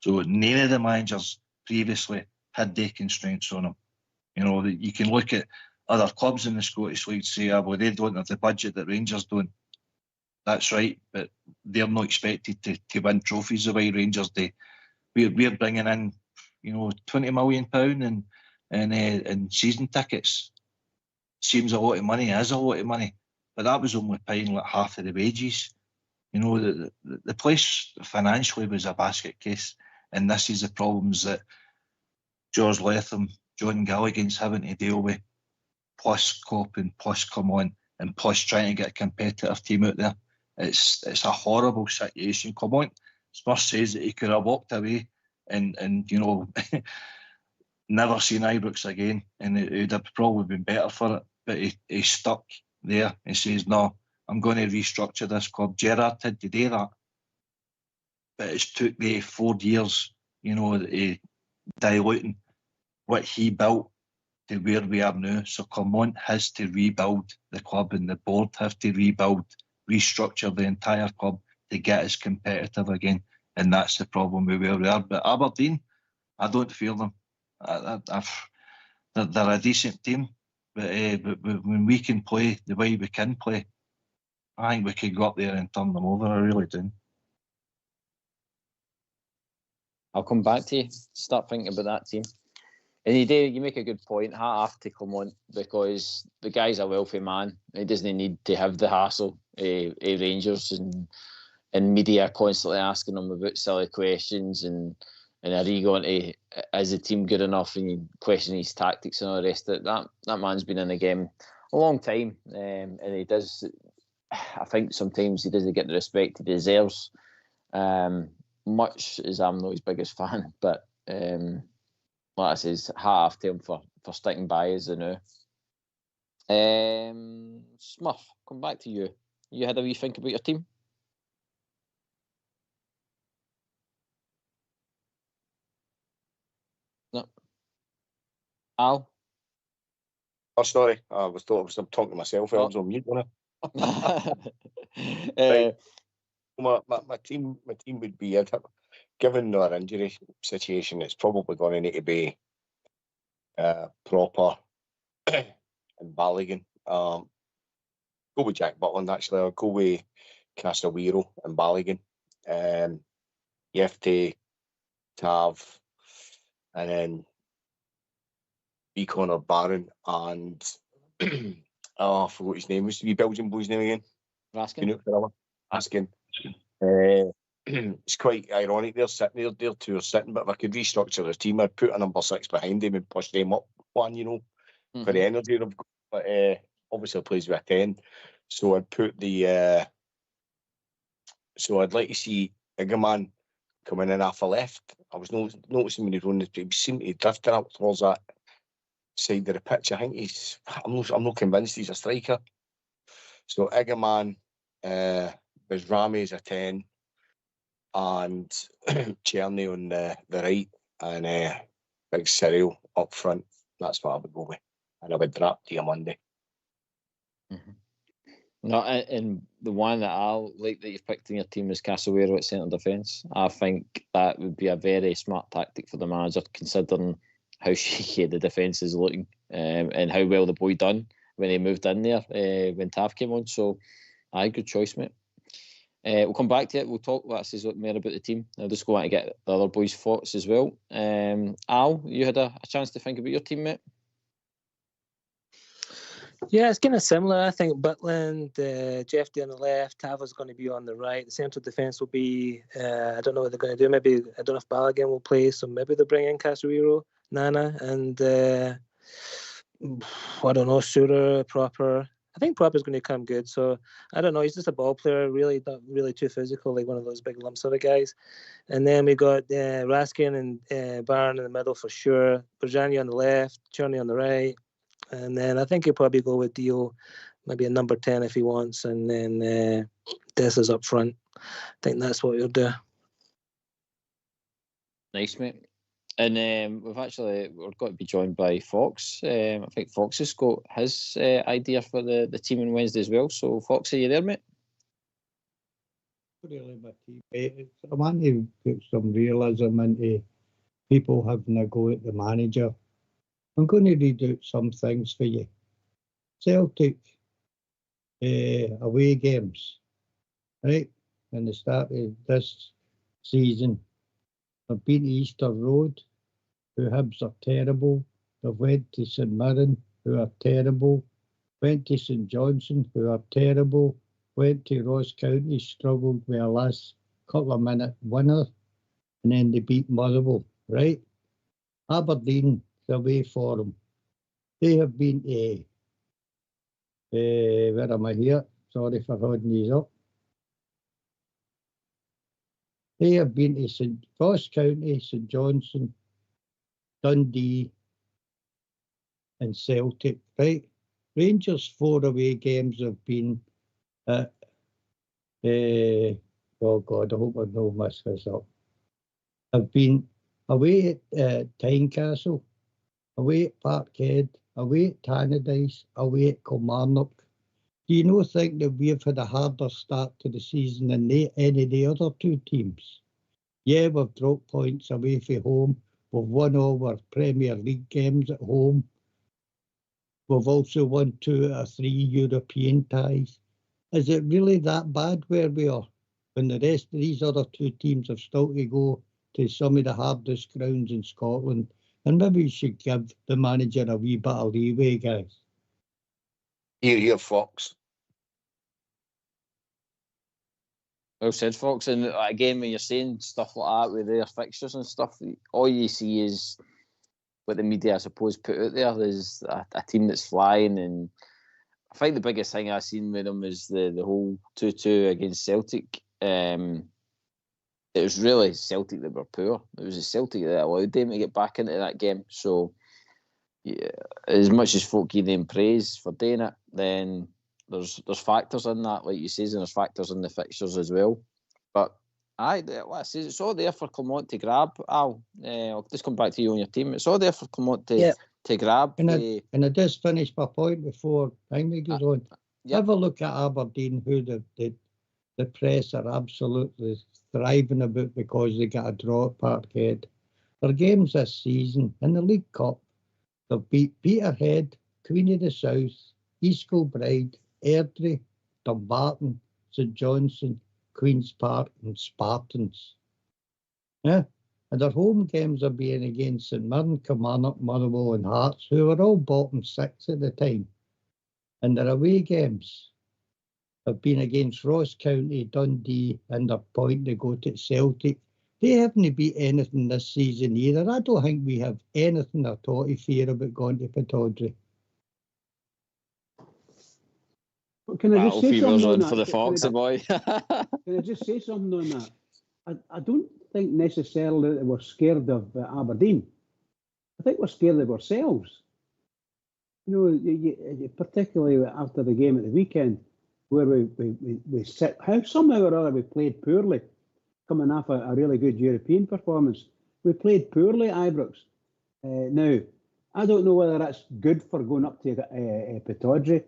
So none of the managers previously had their constraints on them. You can look at other clubs in the Scottish League, say, well, they don't have the budget that Rangers don't. That's right, but they're not expected to win trophies the way Rangers do. We're bringing in, £20 million in season tickets. Seems a lot of money, is a lot of money, but that was only paying like half of the wages. The place financially was a basket case, and this is the problems that George Latham, John Gilligan's having to deal with, plus Cop and plus Clement, and plus trying to get a competitive team out there. It's a horrible situation. Clement Smurf says that he could have walked away and never seen Ibrox again, and it would have probably been better for it. But he stuck there. He says, no, I'm going to restructure this club. Gerrard had to do that. But it's took me 4 years, diluting what he built to where we are now. So Clement has to rebuild the club, and the board have to restructure the entire club to get us competitive again. And that's the problem with where we are. But Aberdeen, I don't fear them. They're a decent team. But when we can play the way we can play, I think we could go up there and turn them over. I really do. I'll come back to you. Start thinking about that team. And you make a good point. Hat off to Clement, because the guy's a wealthy man. He doesn't need to have the hassle of Rangers and media constantly asking him about silly questions and are you going to, is the team good enough, and you question his tactics and all the rest of it. That man's been in the game a long time, and he does. I think sometimes he doesn't get the respect he deserves. Much as I'm not his biggest fan, but like I says, hat off to him for sticking by us, Smurf, come back to you. You had a wee think about your team? No. Al? Oh, sorry. I was talking to myself. I was on mute, wasn't I? My team would be, given our injury situation, it's probably going to need to be proper and Balogun. Go with Jack Butland, actually. I'll go with Casawiro and Balogun. You have to have, and then B. Connor Barron and I forgot his name. What's the Belgian boy's name again? Raskin. Raskin. It's quite ironic they're sitting there, two are sitting, but if I could restructure the team, I'd put a number 6 behind him and push them up one, for the energy they've got. But obviously plays with a 10. So I'd put the so I'd like to see Iggerman coming in off the left. I was noticing when he was he seemed to be drifting up towards that side of the pitch. I think I'm not convinced he's a striker. So Iggerman, Rami is a 10, and Cherny on the right, and Big Cyril up front. That's what I would go with, and I would drop to Monday. No, and the one that I like that you've picked in your team is Casawero at centre defence. I think that would be a very smart tactic for the manager, considering how shaky the defence is looking, and how well the boy done when he moved in there when Tav came on. So, good choice, mate. We'll come back to it. We'll talk more about the team. I'll just go on to get the other boys' thoughts as well. Al, you had a chance to think about your team, mate? Yeah, it's kind of similar. I think Butland, Jeffy on the left, Tava's going to be on the right. The central defence will be, I don't know what they're going to do. Maybe, I don't know if Balogun will play, so maybe they'll bring in Casemiro, Nana, and I don't know, Suter, Proper. I think Proper's going to come good. So I don't know. He's just a ball player, really, not really too physical, like one of those big lumps of guys. And then we got Raskin and Barron in the middle for sure. Berjani on the left, Cherney on the right. And then I think he'll probably go with Dio, maybe a number 10 if he wants. And then Des is up front. I think that's what he'll do. Nice, mate. And we're going to be joined by Fox. I think Fox has got his idea for the team on Wednesday as well. So, Fox, are you there, mate? Really, my team, mate. I want to put some realism into people having a go at the manager. I'm going to read out some things for you. Celtic away games, right? In the start of this season, they've been to Easter Road, who Hibs are terrible. They've went to St Mirren, who are terrible. Went to St Johnstone, who are terrible. Went to Ross County, struggled with a last couple of minute winner, and then they beat Motherwell, right? Aberdeen, the away for them. They have been to, where am I here? Sorry for holding these up. They have been to St Ross County, St Johnstone, Dundee, and Celtic, right? Rangers 4 away games have been at, oh God, I hope I don't mess this up. Have been away at Tynecastle, away at Parkhead, away at Tannadice, away at Kilmarnock. Do you not think that we have had a harder start to the season than any of the other two teams? Yeah, we've dropped points away from home. We've won all our Premier League games at home. We've also won 2 out of 3 European ties. Is it really that bad where we are when the rest of these other two teams have still to go to some of the hardest grounds in Scotland? And maybe we should give the manager a wee bit of leeway, guys. Here, Fox. Well said, Fox. And again, when you're saying stuff like that with their fixtures and stuff, all you see is what the media, I suppose, put out there is a team that's flying. And I think the biggest thing I've seen with them is the whole 2-2 against Celtic. It was really Celtic that were poor. It was the Celtic that allowed them to get back into that game. So, yeah, as much as folk give them praise for doing it, then there's factors in that, like you say, and there's factors in the fixtures as well. But it's all there for Clermont to grab. Al, I'll just come back to you on your team. It's all there for Clermont to grab. And I just finished my point before Amy goes on. Have a look at Aberdeen, who the press are absolutely thriving about because they got a draw at Parkhead. Their games this season in the League Cup, they've beat Peterhead, Queen of the South, East Kilbride, Airdrie, Dumbarton, St Johnstone, Queen's Park and Spartans. Yeah, and their home games are being against St Mirren, Kilmarnock, Motherwell and Hearts, who were all bottom 6 at the time. And their away games have been against Ross County, Dundee, and their point to go to Celtic. They haven't beat anything this season either. I don't think we have anything at all to fear about going to Pittodrie. Can I just say something on that? For the Fox, boy. Can I just say something on that? I don't think necessarily that we're scared of Aberdeen. I think we're scared of ourselves. Particularly after the game at the weekend, where we sit. How somehow or other we played poorly, coming off a really good European performance. We played poorly at Ibrox. Now, I don't know whether that's good for going up to Pittodrie.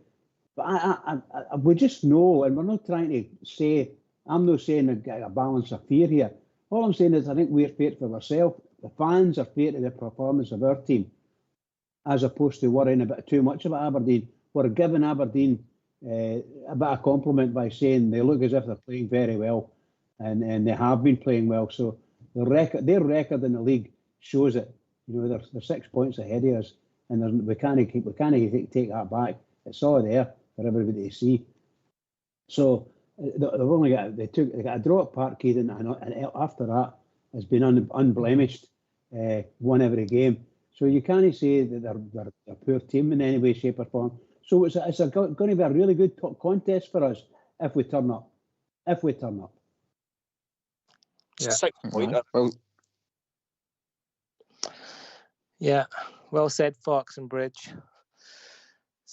But we just know, and we're not trying to say, I'm not saying a balance of fear here. All I'm saying is I think we're feared for ourselves. The fans are feared of the performance of our team, as opposed to worrying a bit too much about Aberdeen. We're giving Aberdeen a bit of compliment by saying they look as if they're playing very well, and they have been playing well. So their record in the league shows it. They're 6 points ahead of us, and we can't take that back. It's all there for everybody to see. So they've only got they got a draw at Parkhead, and after that has been unblemished, won every game. So you can't say that they're a poor team in any way, shape, or form. So it's going to be a really good contest for us if we turn up. If we turn up. Yeah. 6 pointer. Yeah, well said, Fox and Bridge.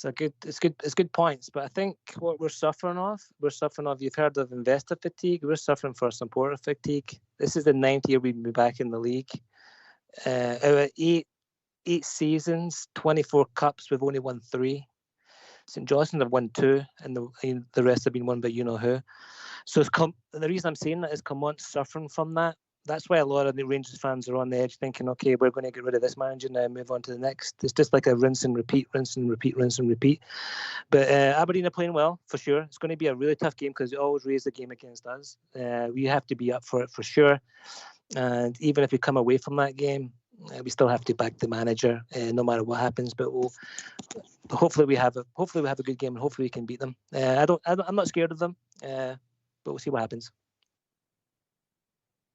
It's good points. But I think what we're suffering of, you've heard of investor fatigue. We're suffering for supporter fatigue. This is the 9th year we've been back in the league. Out of eight seasons, 24 cups, we've only won 3. St Johnstone have won 2, and the rest have been won by you know who. So the reason I'm saying that is Clermont's suffering from that. That's why a lot of the Rangers fans are on the edge thinking, okay, we're going to get rid of this manager now and move on to the next. It's just like a rinse and repeat. But Aberdeen are playing well, for sure. It's going to be a really tough game because they always raise the game against us. We have to be up for it, for sure. And even if we come away from that game, we still have to back the manager, no matter what happens. But hopefully we have a good game, and hopefully we can beat them. I'm not scared of them, but we'll see what happens.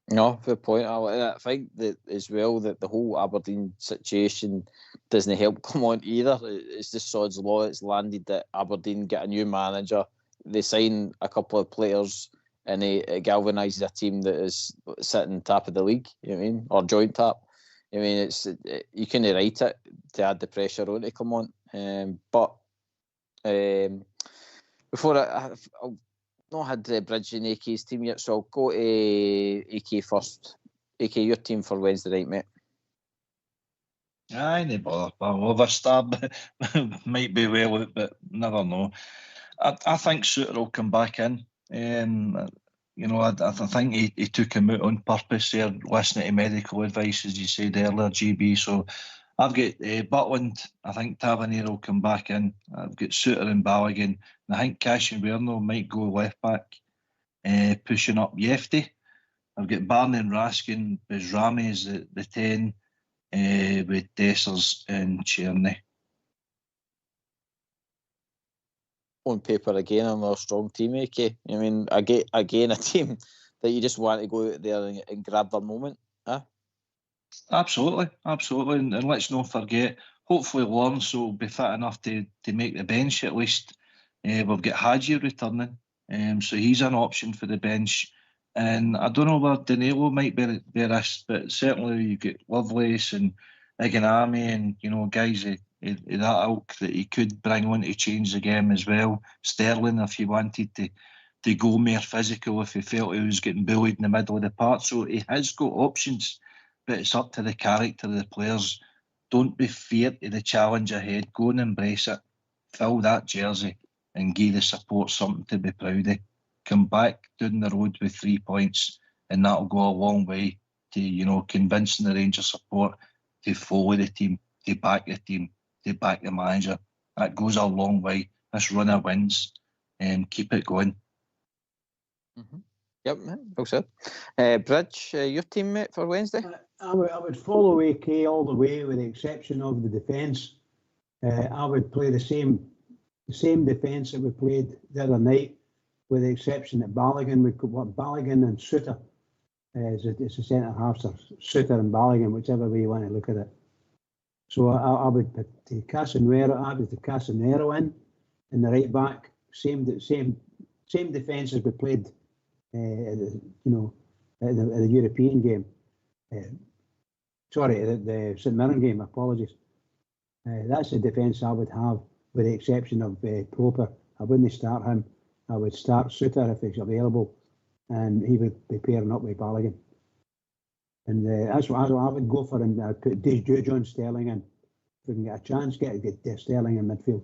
No, fair point. I think that as well that the whole Aberdeen situation doesn't help Clermont either. It's just sod's law. It's landed that Aberdeen get a new manager. They sign a couple of players, and it galvanises a team that is sitting top of the league. You know what I mean, or joint top. I mean, you couldn't write it to add the pressure on to Clermont. But before I've not had Bridge and AK's team yet, so I'll go to AK first. AK, your team for Wednesday night, mate. Aye, no bother. Overstab might be well out, but never know. I think Suter will come back in. I think he took him out on purpose there, listening to medical advice, as you said earlier, GB. So I've got Butland. I think Tavernier will come back in. I've got Suter and Balogun. And I think Cash and Werner might go left back, pushing up Yefty. I've got Barney and Raskin, Bizrami is the 10, with Dessers and Cherny. On paper, again, another strong team, AK. I mean, again, a team that you just want to go out there and grab their moment. Huh? Absolutely. And let's not forget, hopefully Lawrence will be fit enough to make the bench at least. We've got Hadji returning, so he's an option for the bench. And I don't know where Danilo might be a risk, but certainly you've got Lovelace and Iganami and, guys of that ilk that he could bring on to change the game as well. Sterling, if he wanted to go more physical, if he felt he was getting bullied in the middle of the park. So he has got options, but it's up to the character of the players. Don't be feared of the challenge ahead. Go and embrace it. Fill that jersey and give the support something to be proud of. Come back down the road with 3 points, and that'll go a long way to, convincing the Rangers support to follow the team, to back the team, to back the manager. That goes a long way. This run of wins, and keep it going. Mm-hmm. Yep, well said. Bridge, your teammate for Wednesday? I would follow AK all the way, with the exception of the defence. I would play the same defence that we played the other night, with the exception that Balogun, Balogun and Suter. It's a centre half, so Suter and Balogun, whichever way you want to look at it. So I would put Casemiro in the right back. Same defence as we played, the European game. The St Mirren game. Apologies. That's the defence I would have, with the exception of Proper. I wouldn't start him. I would start Suter if he's available, and he would be pairing up with Balogun. And that's what I would go for. And I'd put John Sterling in. If we can get a chance, get Sterling in midfield.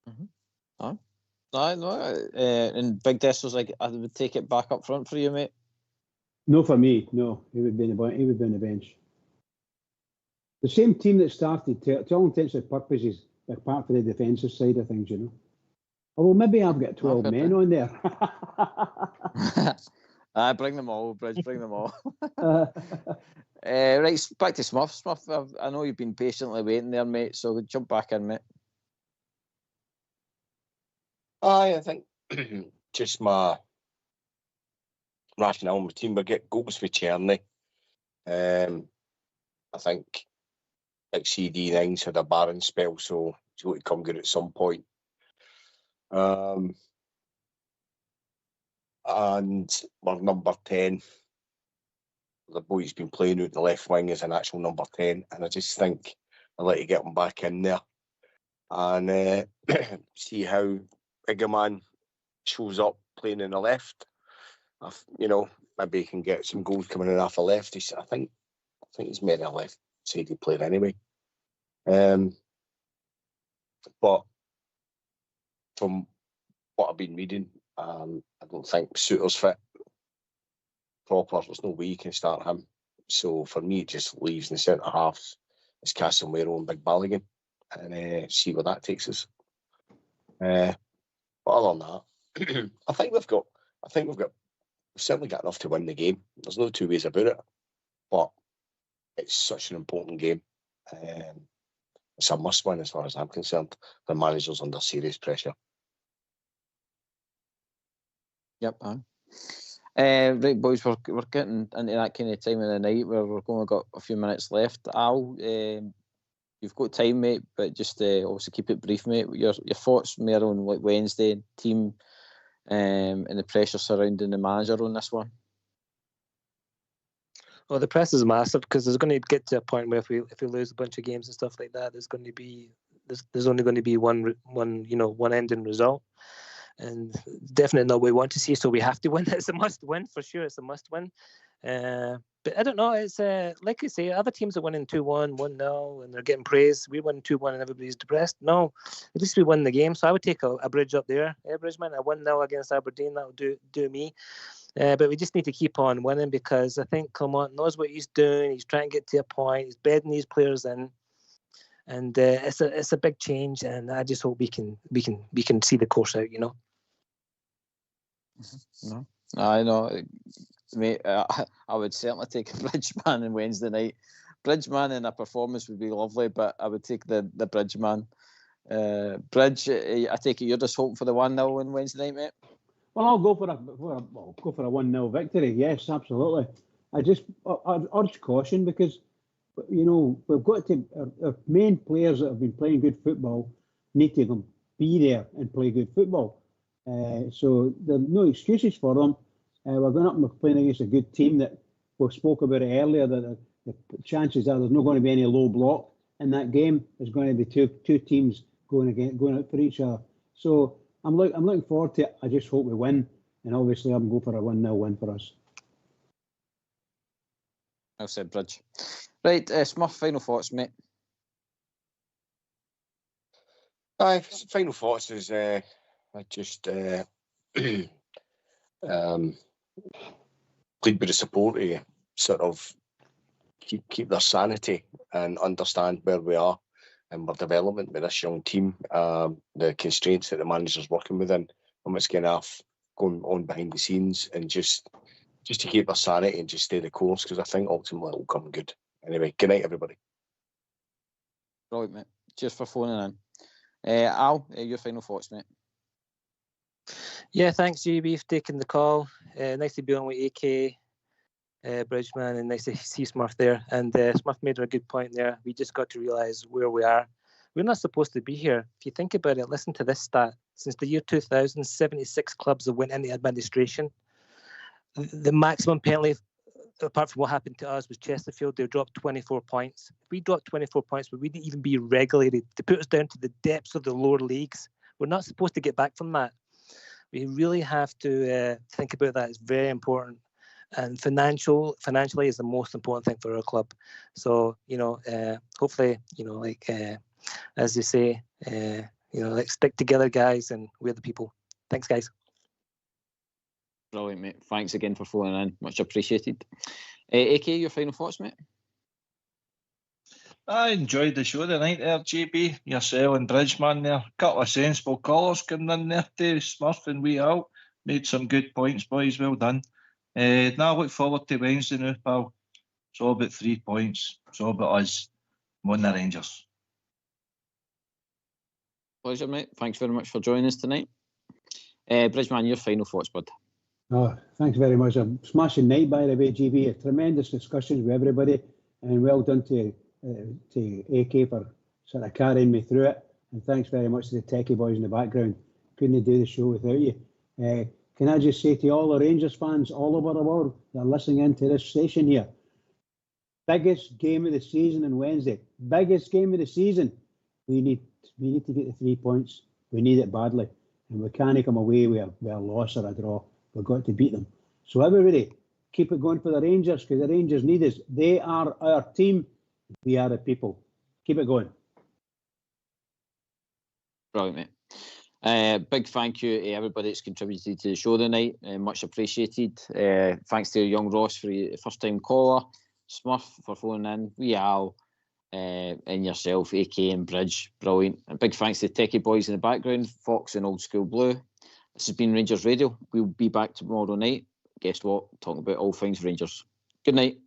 Mm-hmm. And Big Des was like, I would take it back up front for you, mate. No, for me, no. He would be on the bench. The same team that started, to all intents and purposes, apart from the defensive side of things, Although maybe I've got 12 men on there. Bring them all, Bridge, bring them all. Right, back to Smurf. Smurf, I know you've been patiently waiting there, mate, so jump back in, mate. I think just my rationale on the team, we get goals for Cherny. I think CD9's had a barren spell, so he's got to come good at some point. And we're number 10. The boy's been playing out the left wing as an actual number 10, and I just think I'd like to get him back in there and see how Igaman shows up playing in the left. Maybe he can get some goals coming in off the left. I think he's made a left-sided player anyway. But from what I've been reading, I don't think Suter's fit proper. There's no way you can start him. So for me, it just leaves in the centre halves as Casemiro and Big Balogun, and see where that takes us. But other than that, I think we've certainly got enough to win the game. There's no two ways about it. But it's such an important game. It's a must-win as far as I'm concerned. The manager's under serious pressure. Yep. Right, boys, we're getting into that kind of time of the night where we've only got a few minutes left. Al, you've got time, mate, but just obviously keep it brief, mate. Your thoughts more on like Wednesday team and the pressure surrounding the manager on this one. Well, the press is massive because there's going to get to a point where if we lose a bunch of games and stuff like that, there's only going to be one ending result. And definitely not what we want to see, so we have to win. It's a must-win for sure. It's a must-win. But I don't know. It's like I say, other teams are winning 2-1, 1-0, and they're getting praise. We win 2-1 and everybody's depressed. No, at least we win the game. So I would take a bridge up there. Bridgman, a 1-0 against Aberdeen. That will do me. But we just need to keep on winning because I think Clement knows what he's doing. He's trying to get to a point. He's bedding these players in. And it's a big change, and I just hope we can see the course out. No, I know, mate. I would certainly take a Bridgeman on Wednesday night. Bridgeman in a performance would be lovely, but I would take the Bridgeman. Bridge, I take it you're just hoping for the 1-0 on Wednesday night, mate. Well, I'll go for a 1-0 victory. Yes, absolutely. I urge caution because we've got to our main players that have been playing good football need to be there and play good football. So there are no excuses for them. We're going up and we're playing against a good team that we spoke about it earlier. That the chances are there's not going to be any low block in that game. There's going to be two teams going out for each other. So I'm looking forward to it. I just hope we win, and obviously I'm going for a 1-0 win for us. I've said Bridge. Right, Smurf, final thoughts, mate. Final thoughts is I just plead with the support to sort of keep their sanity and understand where we are and our development with this young team, the constraints that the manager's working within, and what's going on behind the scenes, and just to keep their sanity and just stay the course, because I think ultimately it will come good. Anyway, good night, everybody. Right, mate. Cheers for phoning in. Al, your final thoughts, mate. Yeah, thanks, GB, for taking the call. Nice to be on with AK, Bridgeman, and nice to see Smurf there. And Smurf made a good point there. We just got to realise where we are. We're not supposed to be here. If you think about it, listen to this stat. Since the year 2000, 76 clubs have went into administration. The maximum penalty, apart from what happened to us, was Chesterfield. They dropped 24 points. If we dropped 24 points, we wouldn't even be regulated. To put us down to the depths of the lower leagues. We're not supposed to get back from that. We really have to think about that. It's very important, and financially is the most important thing for our club. So hopefully, as they say, like stick together, guys, and we're the people. Thanks, guys. Brilliant, mate. Thanks again for phoning in. Much appreciated. AK, your final thoughts, mate? I enjoyed the show tonight there, GB, yourself and Bridgeman there. A couple of sensible callers coming in there too, Smurf and we out. Made some good points, boys, well done. Now I look forward to Wednesday now, pal. It's all about 3 points. It's all about us. Won the Rangers. Pleasure, mate. Thanks very much for joining us tonight. Bridgeman, your final thoughts, bud? Oh, thanks very much. A smashing night, by the way, GB. A tremendous discussions with everybody, and well done to AK for sort of carrying me through it. And thanks very much to the techie boys in the background. Couldn't do the show without you. Can I just say to all the Rangers fans all over the world that are listening into this station here, biggest game of the season on Wednesday. Biggest game of the season. We need to get the 3 points. We need it badly, and we can't come away with a loss or a draw. We've got to beat them. So everybody, keep it going for the Rangers, because the Rangers need us. They are our team. We are the people. Keep it going. Brilliant, mate. Big thank you to everybody that's contributed to the show tonight. Much appreciated. Thanks to young Ross for your first-time caller, Smurf for phoning in, Wee Al, and yourself, AK and Bridge. Brilliant. A big thanks to the techie boys in the background, Fox and Old School Blue. This has been Rangers Radio. We'll be back tomorrow night. Guess what? Talking about all things Rangers. Good night.